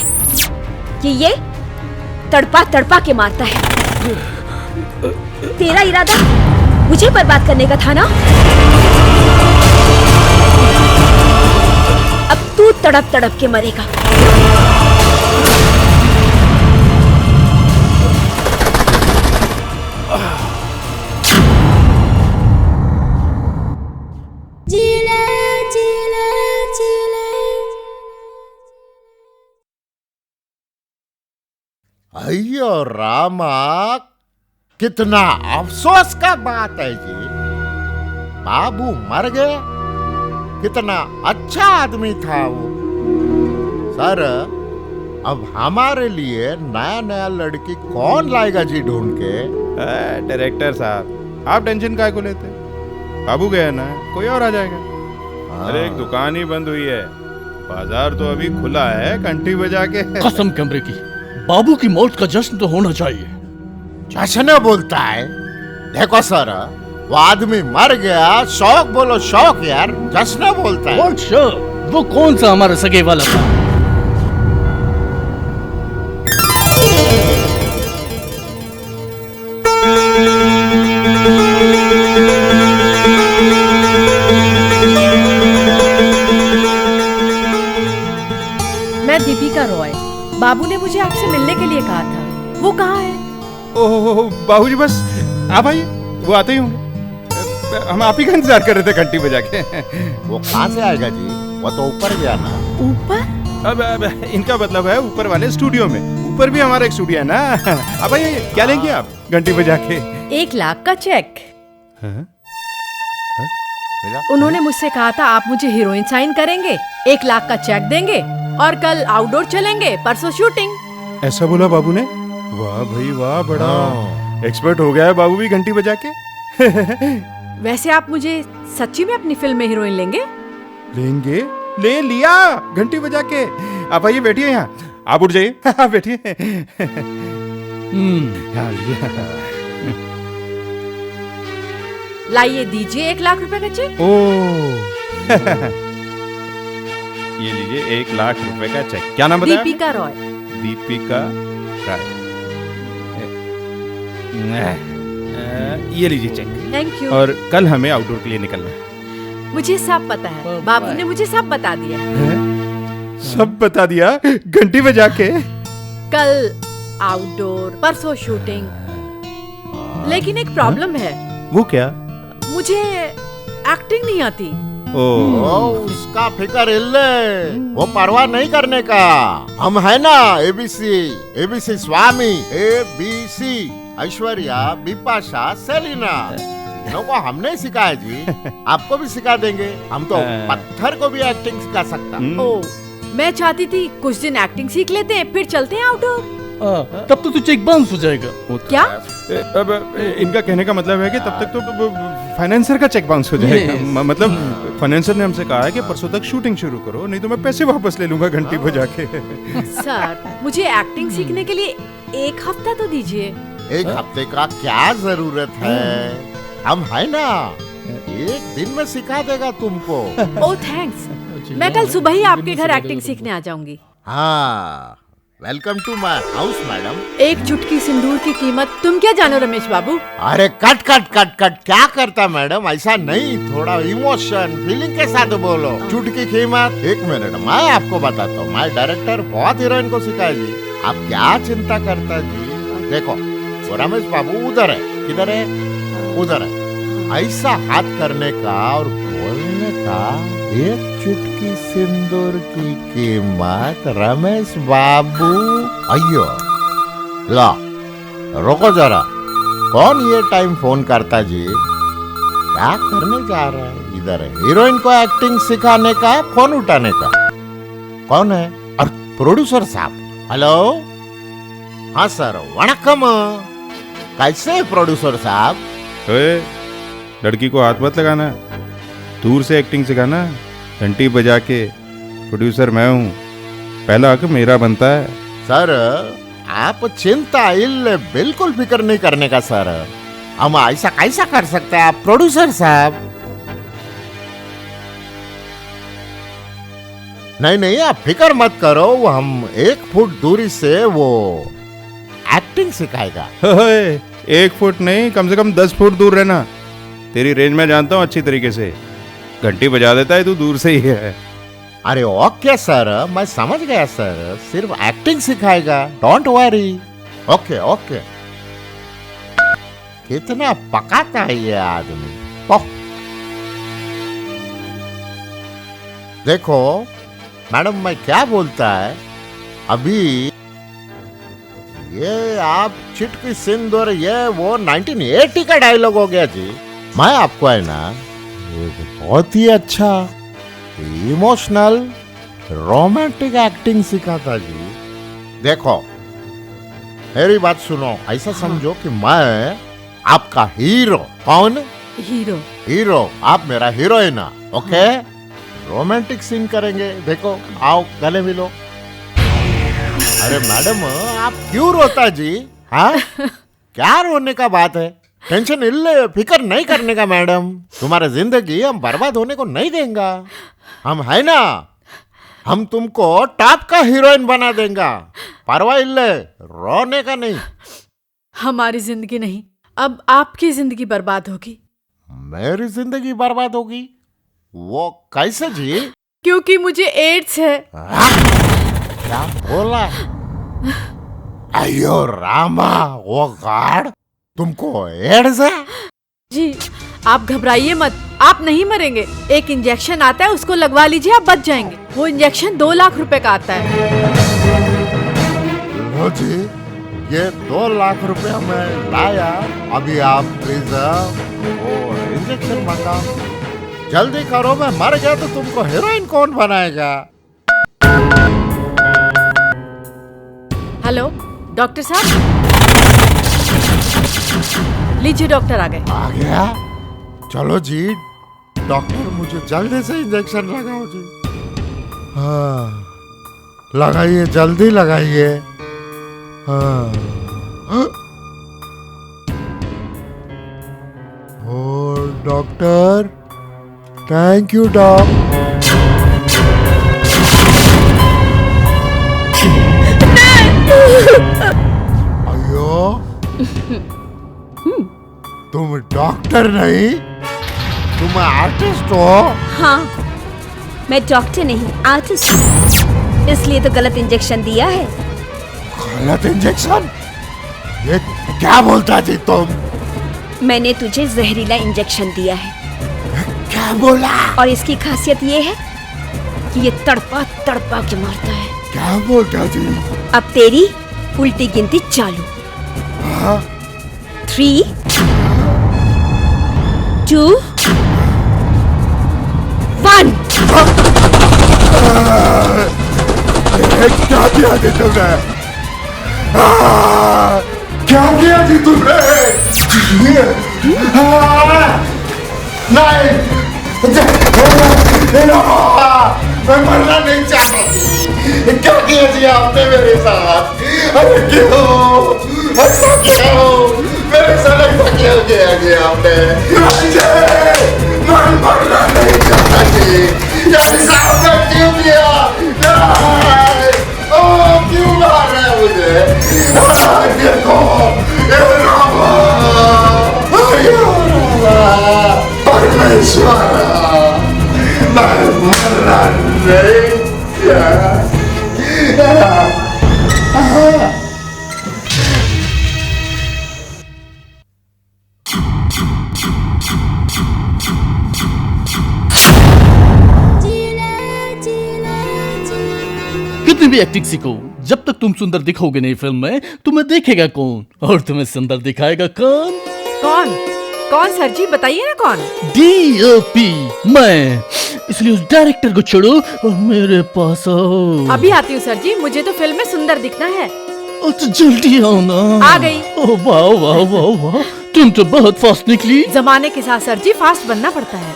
कि ये तड़पा तड़पा के मारता है। तेरा इरादा मुझे बर्बाद करने का था ना? अब तू तड़प तड़प के मरेगा। अयो रामा, कितना अफसोस का बात है जी। बाबू मर गया। कितना अच्छा आदमी था वो। सर, अब हमारे लिए नया नया लड़की कौन लाएगा जी ढूंढ के? डायरेक्टर साहब, आप टेंशन काहे को लेते? बाबू गया ना, कोई और आ जाएगा। अरे एक दुकान ही बंद हुई है, बाजार तो अभी खुला है, घंटी बजा के। कसम कमरे की, बाबू की मौत का जश्न तो होना चाहिए। जश्न बोलता है? देखो सर, वो आदमी मर गया, शौक बोलो शौक यार, जश्न बोलता है। What sure? वो कौन सा हमारे सगे वाला था? मैं दीपिका रॉय। बाबू ने मुझे आपसे मिलने के लिए कहा था। वो कहाँ है? ओह बाबूजी, बस आप आइए, वो आते ही होंगे। हम आप ही का इंतजार कर रहे थे घंटी बजा के। वो कहाँ से आएगा जी? वो तो ऊपर गया ना। ऊपर? अब इनका मतलब है ऊपर वाले स्टूडियो में। ऊपर भी हमारा एक स्टूडियो है ना। अब आइए, क्या लेंगे आप घंटी बजा के? 1 लाख का चेक। हाँ? उन्होंने मुझसे कहा था आप मुझे हीरोइन साइन करेंगे, 1 लाख का चेक देंगे और कल आउटडोर चलेंगे, परसों शूटिंग। ऐसा बोला बाबू ने? वाह भाई वाह, बड़ा एक्सपर्ट हो गया है बाबू भी घंटी बजा के। वैसे आप मुझे सच्ची में अपनी फिल्म में हीरोइन लेंगे? लेंगे? ले लिया घंटी बजा के। आप आइए, बैठिए यहाँ। आप उठ जाइए, बैठिए। लाइए, दीजिए 1 लाख रुपए का चेक। ये लीजिए 1 लाख रुपए का चेक। क्या नाम बताया? दीपिका रॉय। दीपिका राय। ये लीजिए चेक। Thank you. और कल हमें आउटडोर के लिए निकलना है। मुझे सब पता है, बाबू ने मुझे सब बता दिया। सब बता दिया घंटी बजा के? कल आउटडोर, परसों शूटिंग। लेकिन एक प्रॉब्लम है। वो क्या? मुझे एक्टिंग नहीं आती। उसका फिकर इल्ले, वो परवाह नहीं करने का। हम है ना एबीसी स्वामी, ABC ऐश्वर्या, बिपाशा, सेलिना, तीनों को हमने सिखाया जी। आपको भी सिखा देंगे। हम तो पत्थर को भी एक्टिंग सिखा सकता। मैं चाहती थी कुछ दिन एक्टिंग सीख लेते हैं, फिर चलते हैं आउटडोर। तब तो तू चेक बाउंस हो जाएगा। क्या? अब इनका कहने का मतलब है कि तब तक तो फाइनेंसर का चेक बाउंस हो जाएगा। मतलब फाइनेंसर ने हमसे कहा है कि परसों तक शूटिंग शुरू करो, नहीं तो मैं पैसे वापस ले लूंगा घंटी बजा के। सर, मुझे एक्टिंग सीखने के लिए 1 हफ्ता तो दीजिए। 1 हफ्ते का क्या जरूरत है? हम है ना, 1 दिन में सिखा देगा तुमको। ओह थैंक्स, मैं कल सुबह ही आपके घर एक्टिंग सीखने आ जाऊंगी। हाँ, welcome to my house madam. 1 चुटकी सिंदूर की कीमत तुम क्या जानो रमेश बाबू? अरे कट कट कट कट, क्या करता मैडम? ऐसा नहीं, थोड़ा इमोशन फीलिंग के साथ बोलो। चुटकी कीमत? 1 मिनट, मैं आपको बताता हूँ। मैं डायरेक्टर बहुत हीरोइन को सिखाया जी। आप क्या चिंता करता जी? देखो, वो रमेश बाबू उधर है। किधर है? उधर है। ऐसा हाथ करने का और बोलने का, 1 चुटकी सिंदूर की कीमत रमेश बाबू। अयो ला, रोको जरा। कौन ये टाइम फोन करता जी? क्या करने जा रहा है? इधर है हीरोइन को एक्टिंग सिखाने का, फोन उठाने का। कौन है? और प्रोड्यूसर साहब। हेलो, हाँ सर, वणक्कम। कैसे है प्रोड्यूसर साहब? लड़की को हाथ मत लगाना, दूर से एक्टिंग सिखाना। घंटी बजा के प्रोड्यूसर मैं हूँ, पहला हक मेरा बनता है। सर, आप चिंता इल्ले बिल्कुल फिक्र नहीं करने का सर। हम ऐसा कैसा कर सकते हैं आप प्रोड्यूसर साहब? नहीं, आप फिक्र मत करो, वो हम 1 फुट दूरी से वो एक्टिंग सिखाएगा। 1 फुट नहीं, कम से कम 10 फुट दूर रहना। तेरी रेंज में जानता हूँ अच्छी तरीके से। घंटी बजा देता है तू दूर से ही है। अरे ओके सर, मैं समझ गया सर। सिर्फ एक्टिंग सिखाएगा, डोंट वरी। ओके। कितना पकाता है ये आदमी। ओह, देखो मैडम, मैं क्या बोलता है अभी, ये आप चिटकी सिंदूर, ये वो 1980 का डायलॉग हो गया जी। मैं आपको है ना बहुत ही अच्छा इमोशनल रोमांटिक एक्टिंग सिखाता जी। देखो मेरी बात सुनो, ऐसा समझो कि मैं आपका हीरो। कौन? हीरो। आप मेरा हीरोइन। ओके, रोमांटिक सीन करेंगे। देखो, आओ गले मिलो। अरे मैडम, आप क्यों रोता जी? हाँ, क्या रोने का बात है? टेंशन इल्ले फिकर नहीं करने का मैडम। तुम्हारे जिंदगी हम बर्बाद होने को नहीं देंगे। हम है ना, हम तुमको टॉप का हीरोइन बना देंगे। परवाह इल्ले, रोने का नहीं। हमारी जिंदगी नहीं, अब आपकी जिंदगी बर्बाद होगी। मेरी जिंदगी बर्बाद होगी? वो कैसे जी? क्योंकि मुझे एड्स है। क्या बोला? अयो रामा, वो गॉड, तुमको एड्स है? जी, आप घबराइए मत, आप नहीं मरेंगे। एक इंजेक्शन आता है, उसको लगवा लीजिए, आप बच जाएंगे। वो इंजेक्शन 2 लाख रुपए का आता है। लो जी, ये 2 लाख रुपया मैं लाया। अभी आप प्लीज वो इंजेक्शन मंगाओ, जल्दी करो। मैं मर गया तो तुमको हीरोइन कौन बनाएगा? हेलो डॉक्टर साहब, लीजिए डॉक्टर आ गए। आ गया? चलो जी डॉक्टर, मुझे जल्दी से इंजेक्शन लगाओ जी। हाँ, लगाइए, जल्दी लगाइए। हाँ। ओ डॉक्टर, थैंक यू डॉक्टर। अयो, तुम डॉक्टर नहीं, तुम आर्टिस्ट हो? हाँ, मैं डॉक्टर नहीं, आर्टिस्ट हूँ। इसलिए तो गलत इंजेक्शन दिया है। गलत इंजेक्शन? ये क्या बोलता जी तुम? मैंने तुझे जहरीला इंजेक्शन दिया है। क्या बोला? और इसकी खासियत ये है कि ये तड़पा तड़पा के मारता है। क्या बोलता जी? अब तेरी उल्टी गिनती चालू। 3, 2, 1। क्या किया जी तुमने? क्या किया जी तुमने? नहीं, मैं मरना नहीं चाहता। क्या किया जी आपने मेरे साथ? अरे क्यों ऐसा क्यों मेरे साथ ऐसा क्यों किया जी आपने? मैं मरना नहीं चाहता जी, ऐसा आपने क्यों किया? क्यों मार रहे हैं मुझे? देखो, परमेश्वर, मैं मरना नहीं चाहता। कितनी भी एक्टिंग सीखो, जब तक तुम सुंदर दिखोगे नहीं फिल्म में, तुम्हें देखेगा कौन और तुम्हें सुंदर दिखाएगा कौन? कौन? कौन सर जी, बताइए ना कौन? DOP, मैं। इसलिए उस डायरेक्टर को छोड़ो और मेरे पास आओ। अभी आती हूँ सर जी, मुझे तो फिल्म में सुंदर दिखना है। तो जल्दी आओ ना। आ गई। ओह वाह वाह वाह वाह, तुम तो बहुत फास्ट निकली। जमाने के साथ सर जी फास्ट बनना पड़ता है।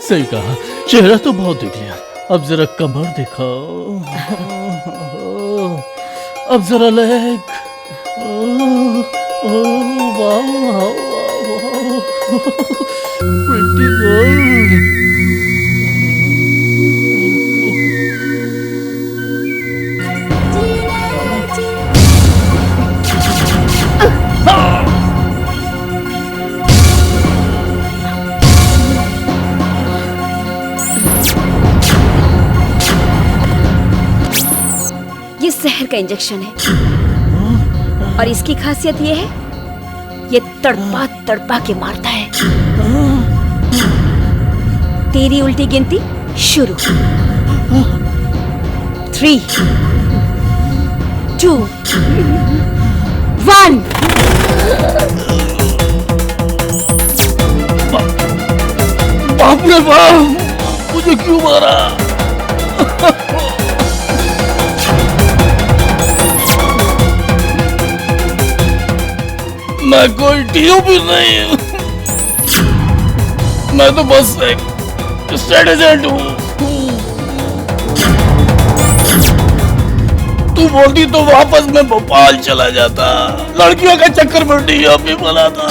सही कहा, चेहरा तो बहुत देख लिया, अब जरा कमर दिखाओ, अब जरा लेग। वाह वाह वाह, प्रिटी गर्ल। ये जहर का इंजेक्शन है और इसकी खासियत ये है, ये तड़पा तड़पा के मारता है। तेरी उल्टी गिनती शुरू। 3, 2, 1। बाप रे बाप, मुझे क्यों मारा? मैं कोई DOP नहीं हूँ, मैं तो बस एक स्टेट एजेंट हूँ। तू बोलती तो वापस मैं भोपाल चला जाता, लड़कियों का चक्कर में डीएपी बनाता।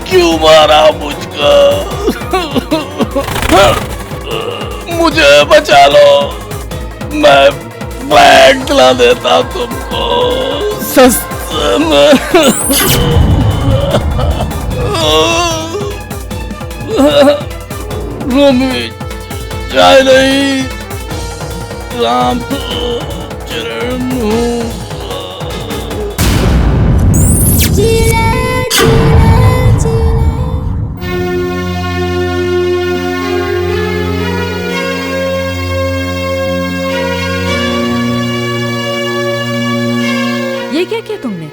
क्यों मारा मुझको? मुझे बचा लो, मैं फ्लैट दिला देता तुमको सस्ते में। रोमी चाय नहीं, राम चरण हूँ। ये क्या किया तुमने?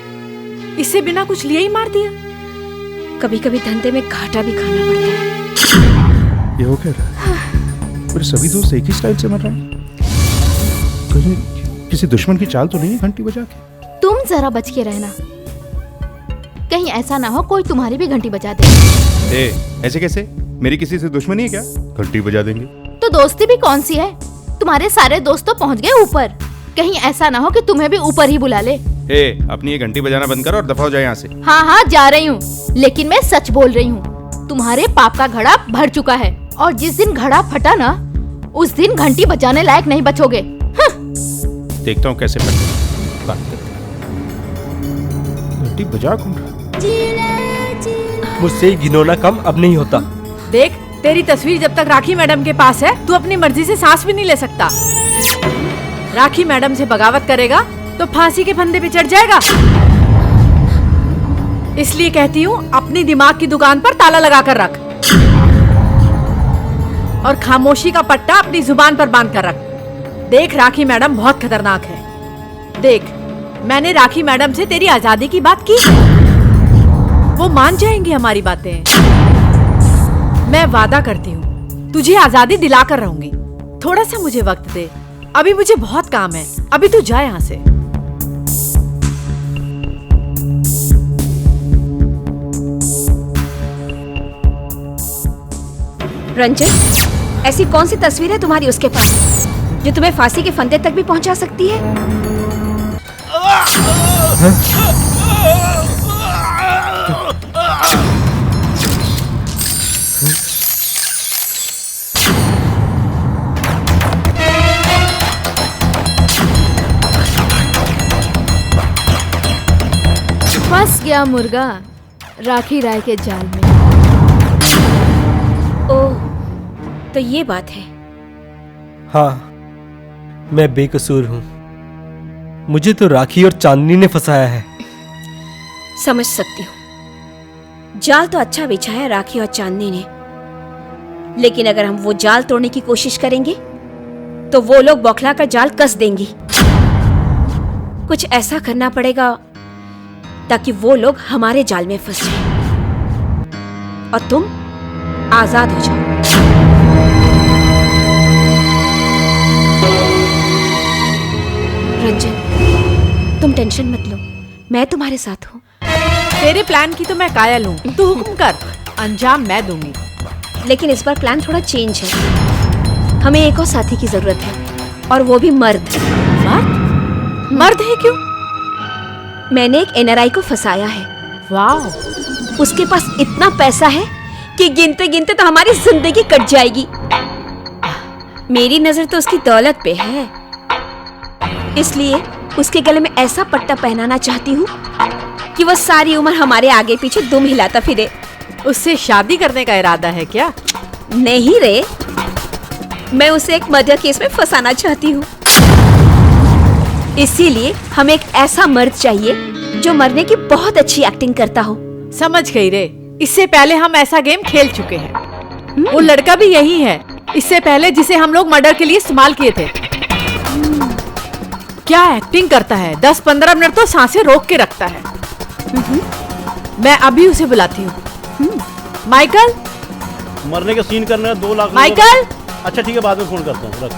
इससे बिना कुछ लिए ही मार दिया? कभी कभी धंधे में घाटा भी खाना पड़ता है। ये हो क्या रहा है? मेरे सभी दोस्त एक ही स्टाइल से मर रहे हैं। कहीं किसी दुश्मन की चाल तो नहीं है घंटी बजा के? तुम जरा बच के रहना, कहीं ऐसा ना हो कोई तुम्हारी भी घंटी बजा दे। ऐसे कैसे? मेरी किसी से दुश्मनी है क्या? घंटी बजा देंगे। तो दोस्ती भी कौन सी है? तुम्हारे सारे दोस्त तो पहुंच गए ऊपर, कहीं ऐसा ना हो कि तुम्हें भी ऊपर ही बुला ले। अपनी ये घंटी बजाना बंद कर और दफा हो जाए यहाँ से। हाँ हाँ जा रही हूँ, लेकिन मैं सच बोल रही हूँ। तुम्हारे पाप का घड़ा भर चुका है और जिस दिन घड़ा फटा ना, उस दिन घंटी बजाने लायक नहीं बचोगे। देखता हूँ कैसे बात करते। घंटी बजा कौन रहा? मुझसे घिनौना कम अब नहीं होता। देख, तेरी तस्वीर जब तक राखी मैडम के पास है, तू अपनी मर्जी से सांस भी नहीं ले सकता। राखी मैडम से बगावत करेगा तो फांसी के फंदे पे चढ़ जाएगा। इसलिए कहती हूँ अपनी दिमाग की दुकान पर ताला लगा कर रख और खामोशी का पट्टा अपनी जुबान पर बांध कर रख। देख, राखी मैडम बहुत खतरनाक है। देख, मैंने राखी मैडम से तेरी आजादी की बात की, वो मान जाएंगी हमारी बातें। मैं वादा करती हूँ तुझे आजादी दिला कर रहूंगी। थोड़ा सा मुझे वक्त दे, अभी मुझे बहुत काम है। अभी तू जा यहाँ से। रंजन, ऐसी कौन सी तस्वीर है तुम्हारी उसके पास जो तुम्हें फांसी के फंदे तक भी पहुंचा सकती है? फंस गया मुर्गा राखी राय के जाल में। ओह, तो ये बात है। हाँ, मैं बेकसूर हूँ। मुझे तो राखी और चांदनी ने फंसाया है। समझ सकती हूँ, जाल तो अच्छा बिछा है राखी और चांदनी ने, लेकिन अगर हम वो जाल तोड़ने की कोशिश करेंगे तो वो लोग बौखला कर जाल कस देंगी। कुछ ऐसा करना पड़ेगा ताकि वो लोग हमारे जाल में फंस जाएं और तुम आजाद हो जाओ। रंजन, तुम टेंशन मत लो, मैं तुम्हारे साथ हूँ। तेरे प्लान की तो मैं कायल हूँ, तू हुक्म कर, अंजाम मैं दूंगी। लेकिन इस बार प्लान थोड़ा चेंज है। हमें एक और साथी की जरूरत है, और वो भी मर्द। मर्द? मर्द है क्यों? मैंने एक एनआरआई को फंसाया है। वाह! उसके पास इतना पैसा है कि गिनते गिनते तो हमारी जिंदगी कट जाएगी। मेरी नजर तो उसकी दौलत पे है, इसलिए उसके गले में ऐसा पट्टा पहनाना चाहती हूँ कि वो सारी उम्र हमारे आगे पीछे दुम हिलाता फिरे। उससे शादी करने का इरादा है क्या? नहीं रे, मैं उसे एक मर्डर केस में फंसाना चाहती हूँ। इसीलिए हमें एक ऐसा मर्द चाहिए जो मरने की बहुत अच्छी एक्टिंग करता हो। समझ गई रे, इससे पहले हम ऐसा गेम खेल चुके हैं। वो लड़का भी यही है, इससे पहले जिसे हम लोग मर्डर के लिए इस्तेमाल किए थे। क्या एक्टिंग करता है, 10-15 मिनट तो सांसें रोक के रखता है। मैं अभी उसे बुलाती हूँ। माइकल, मरने के सीन करने में 2 लाख। माइकल! अच्छा ठीक है, बाद में फोन करता हूँ, रख।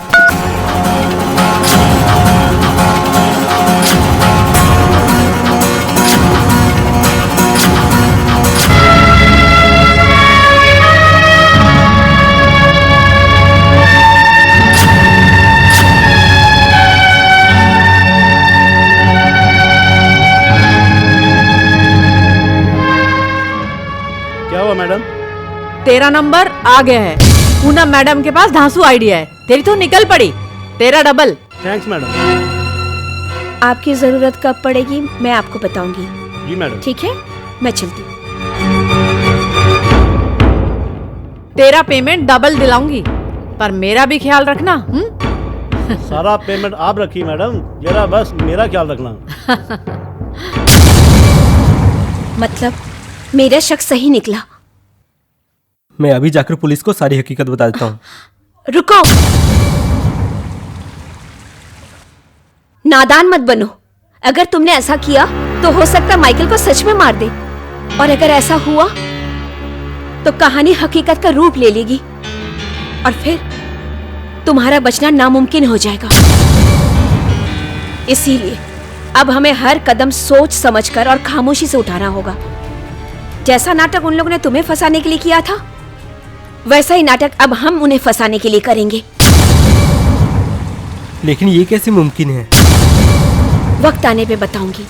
तेरा नंबर आ गया है। पूनम मैडम के पास धांसू आइडिया है, तेरी तो निकल पड़ी। तेरा डबल। Thanks madam. आपकी जरूरत कब पड़ेगी मैं आपको बताऊंगी। जी मैडम। ठीक है, मैं चलती हूँ। तेरा पेमेंट डबल दिलाऊंगी, पर मेरा भी ख्याल रखना। सारा पेमेंट आप रखिए मैडम, जरा बस मेरा ख्याल रखना। मतलब मेरा शक सही निकला। मैं अभी जाकर पुलिस को सारी हकीकत बता देता हूँ। रुको, नादान मत बनो। अगर तुमने ऐसा किया तो हो सकता है माइकल को सच में मार दे, और अगर ऐसा हुआ तो कहानी हकीकत का रूप ले लेगी और फिर तुम्हारा बचना नामुमकिन हो जाएगा। इसीलिए अब हमें हर कदम सोच समझकर और खामोशी से उठाना होगा। जैसा नाटक उन लोगों ने तुम्हें फंसाने के लिए किया था, वैसा ही नाटक अब हम उन्हें फंसाने के लिए करेंगे। लेकिन ये कैसे मुमकिन है? वक्त आने पे बताऊंगी।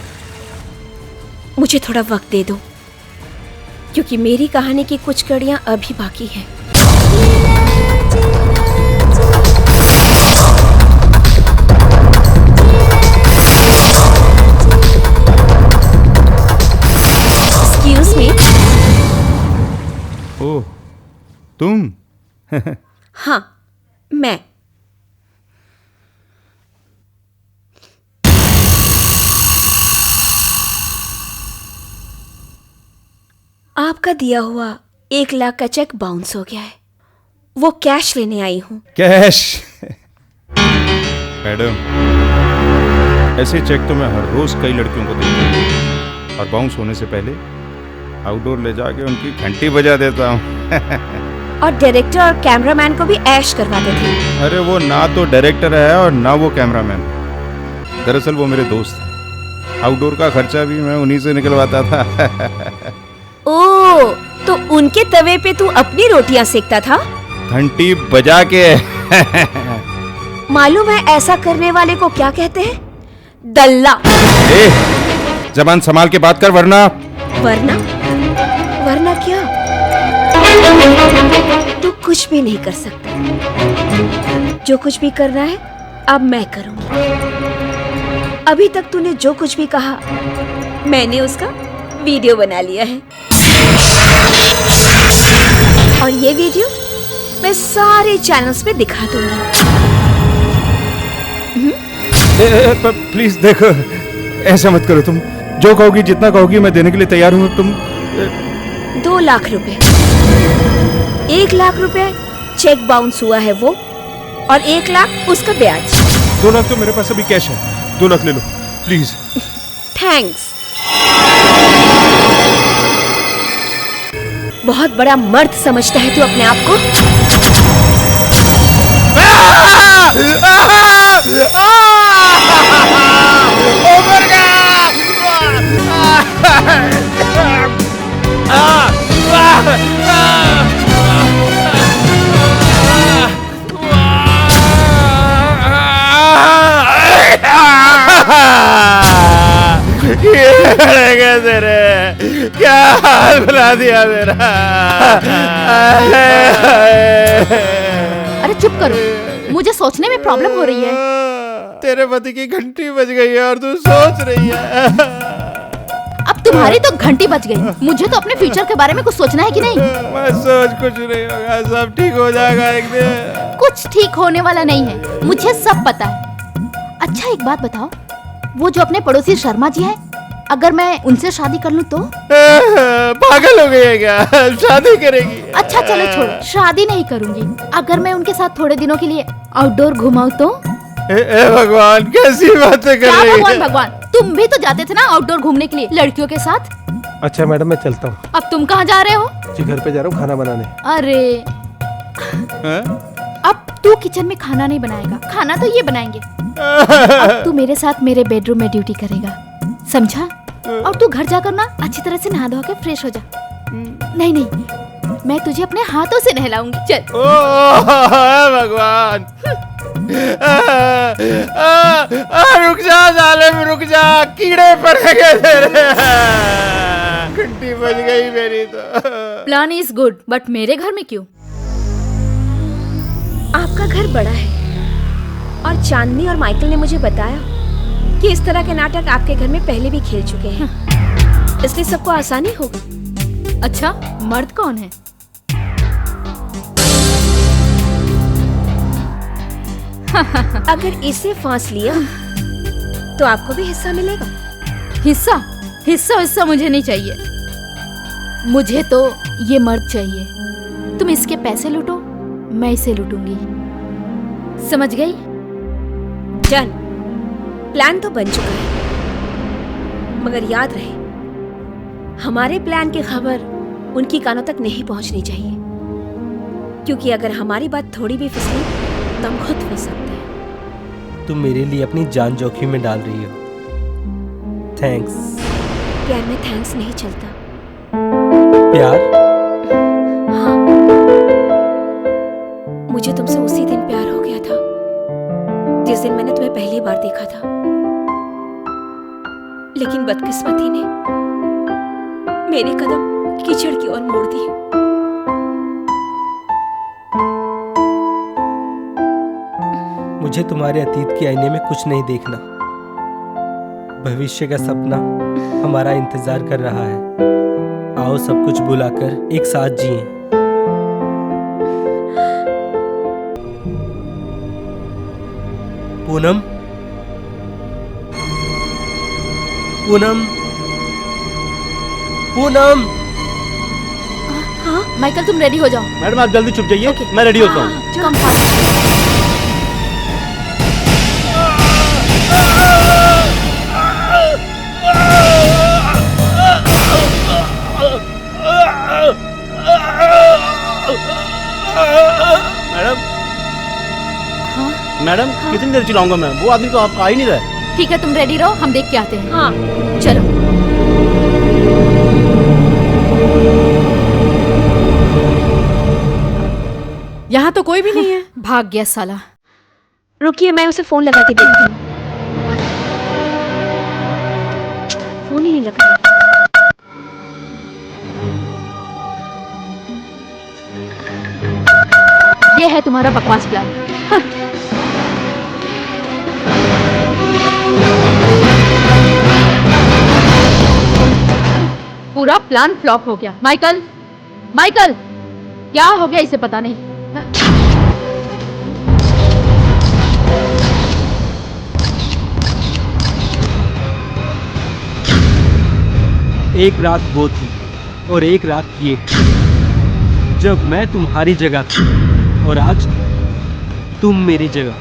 मुझे थोड़ा वक्त दे दो, क्योंकि मेरी कहानी की कुछ कड़ियां अभी बाकी हैं। Excuse me. ओह, तुम? हाँ, मैं। आपका दिया हुआ 1 लाख का चेक बाउंस हो गया है। वो कैश लेने आई हूँ। कैश? मैडम, ऐसे चेक तो मैं हर रोज कई लड़कियों को देता हूँ, और बाउंस होने से पहले आउटडोर ले जाके उनकी घंटी बजा देता हूँ। और डायरेक्टर और कैमरामैन को भी ऐश करवाते थे। अरे वो ना तो डायरेक्टर है और ना वो कैमरामैन। दरअसल वो मेरे दोस्त हैं। आउटडोर का खर्चा भी मैं उन्हीं से निकलवाता था। ओह, तो उनके तवे पे तू अपनी रोटियां सेकता था? घंटी बजा के। मालूम है ऐसा करने वाले को क्या कहते हैं? दल्ला। जबान संभाल के बात कर, वरना। वरना क्या? तू कुछ भी नहीं कर सकता। जो कुछ भी करना है अब मैं करूंगी। अभी तक तूने जो कुछ भी कहा मैंने उसका वीडियो बना लिया है, और ये वीडियो मैं सारे चैनल्स पे दिखा दूंगी। प्लीज देखो, ऐसा मत करो। तुम जो कहोगी, जितना कहोगी मैं देने के लिए तैयार हूँ। तुम 2 लाख रुपए। 1 लाख रुपए चेक बाउंस हुआ है वो, और 1 लाख उसका ब्याज। 2 लाख तो मेरे पास अभी कैश है। 2 लाख ले लो प्लीज। थैंक्स। बहुत बड़ा मर्द समझता है तू अपने आप को। तेरे क्या हाल बना दिया मेरा। अरे चुप करो, मुझे सोचने में प्रॉब्लम हो रही है। तेरे पति की घंटी बज गई है और तू सोच रही है। अब तुम्हारी तो घंटी बज गई, मुझे तो अपने फ्यूचर के बारे में कुछ सोचना है कि नहीं? मैं सोच कुछ नहीं होगा, सब ठीक हो जाएगा एक दिन। कुछ ठीक होने वाला नहीं है, मुझे सब पता है। अच्छा एक बात बताओ, वो जो अपने पड़ोसी शर्मा जी हैं, अगर मैं उनसे शादी कर लूं तो? पागल हो गई है क्या? शादी करेगी? अच्छा चलो छोड़ो, शादी नहीं करूंगी। अगर मैं उनके साथ थोड़े दिनों के लिए आउटडोर घुमाऊं तो? भगवान, कैसी बातें कर रही है? भगवान, तुम भी तो जाते थे ना आउटडोर घूमने के लिए लड़कियों के साथ। अच्छा मैडम, मैं चलता हूँ। अब तुम कहाँ जा रहे हो? जी घर पे जा रहा हूँ खाना बनाने। अरे अब तू किचन में खाना नहीं बनाएगा, खाना तो ये बनाएंगे। अब तू मेरे साथ मेरे बेडरूम में ड्यूटी करेगा, समझा? और तू घर जाकर ना अच्छी तरह से नहा धो के फ्रेश हो जा। नहीं नहीं, मैं तुझे अपने हाथों से नहलाऊंगी। चल। भगवान, रुक जा जालिम, रुक जा, कीड़े पड़ गए तेरे। घंटी बच गई मेरी तो। प्लान इज गुड, बट मेरे घर में क्यों? आपका घर बड़ा है और चांदनी और माइकल ने मुझे बताया कि इस तरह के नाटक आपके घर में पहले भी खेल चुके हैं, इसलिए सबको आसानी होगी। अच्छा, मर्द कौन है? अगर इसे फांस लिया तो आपको भी हिस्सा मिलेगा। हिस्सा? हिस्सा मुझे नहीं चाहिए। मुझे तो ये मर्द चाहिए। तुम इसके पैसे लूटो, मैं इसे लूटूंगी। समझ गई? डन। प्लान तो बन चुका है, मगर याद रहे हमारे प्लान की खबर उनकी कानों तक नहीं पहुंचनी चाहिए, क्योंकि अगर हमारी बात थोड़ी भी फिसली तो हम खुद फंस सकते हैं। तुम मेरे लिए अपनी जान जोखिम में डाल रही हो। थैंक्स। प्यार में थैंक्स नहीं चलता। प्यार? हाँ, मुझे तुमसे उसी दिन प्यार हो गया था जिस दिन मैंने तुम्हें पहली बार देखा था, लेकिन बदकिस्मती ने मेरे कदम कीचड़ की ओर मोड़ दिए। मुझे तुम्हारे अतीत के आईने में कुछ नहीं देखना। भविष्य का सपना हमारा इंतजार कर रहा है। आओ सब कुछ भुलाकर एक साथ जिएं। पूनम, पूनम, पूनम। हाँ माइकल, तुम रेडी हो जाओ। मैडम आप जल्दी छुप जाइए, मैं रेडी होता हूँ। Come fast. मैडम, मैडम कितनी देर चिल्लाऊंगा मैं? वो आदमी तो आपका आ ही नहीं रहा है। ठीक है, तुम रेडी रहो, हम देख के आते हैं। हाँ चलो। यहाँ तो कोई भी नहीं है। भाग गया साला। रुकिए, मैं उसे फोन लगा के देखती हूँ। फोन ही नहीं लग रहा। ये है तुम्हारा बकवास प्लान। पूरा प्लान फ्लॉप हो गया। माइकल, माइकल, क्या हो गया इसे पता नहीं। एक रात वो थी और एक रात ये, जब मैं तुम्हारी जगह थी और आज तुम मेरी जगह।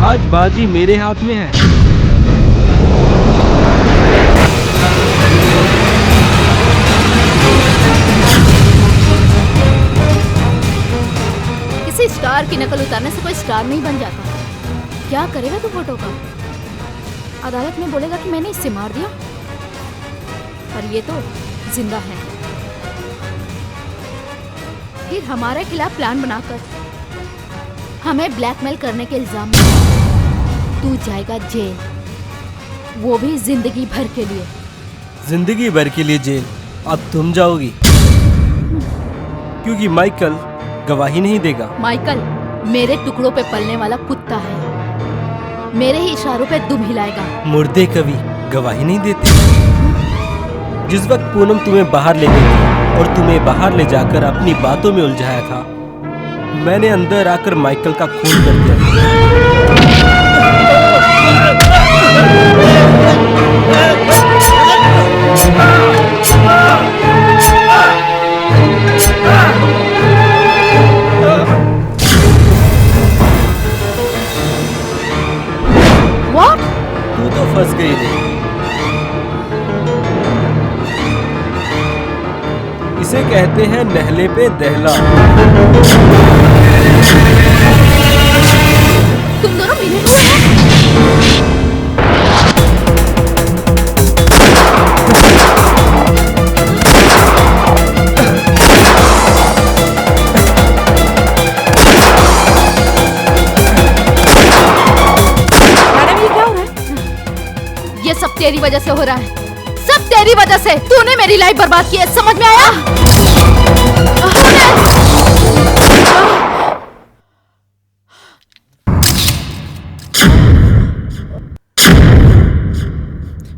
आज बाजी मेरे हाथ में है। किसी स्टार की नकल उतारने से कोई स्टार नहीं बन जाता। क्या करेगा तू फोटो का? अदालत में बोलेगा कि मैंने इससे मार दिया, और ये तो जिंदा है। फिर हमारे खिलाफ प्लान बनाकर हमें ब्लैकमेल करने के इल्जाम में तू जाएगा जेल, वो भी जिंदगी भर के लिए। जिंदगी भर के लिए जेल? अब तुम जाओगी, क्योंकि माइकल गवाही नहीं देगा। माइकल मेरे टुकड़ों पे पलने वाला कुत्ता है, मेरे ही इशारों पे दुम हिलाएगा। मुर्दे कभी गवाही नहीं देते। जिस वक्त पूनम तुम्हें बाहर ले गई थी और तुम्हें बाहर ले जाकर अपनी बातों में उलझाया था, मैंने अंदर आकर माइकल का खून कर दिया। What? तू तो फंस गई रे। इसे कहते हैं नहले पे दहला। तुम दोनों मिले हुए हो? मैडम ये क्या हो रहा है? ये सब तेरी वजह से हो रहा है, सब तेरी वजह से तूने मेरी लाइफ बर्बाद की है, समझ में आया?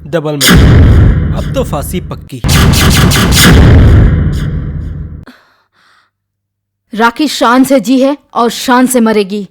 डबल में अब तो फांसी पक्की। राखी शान से जी है और शान से मरेगी।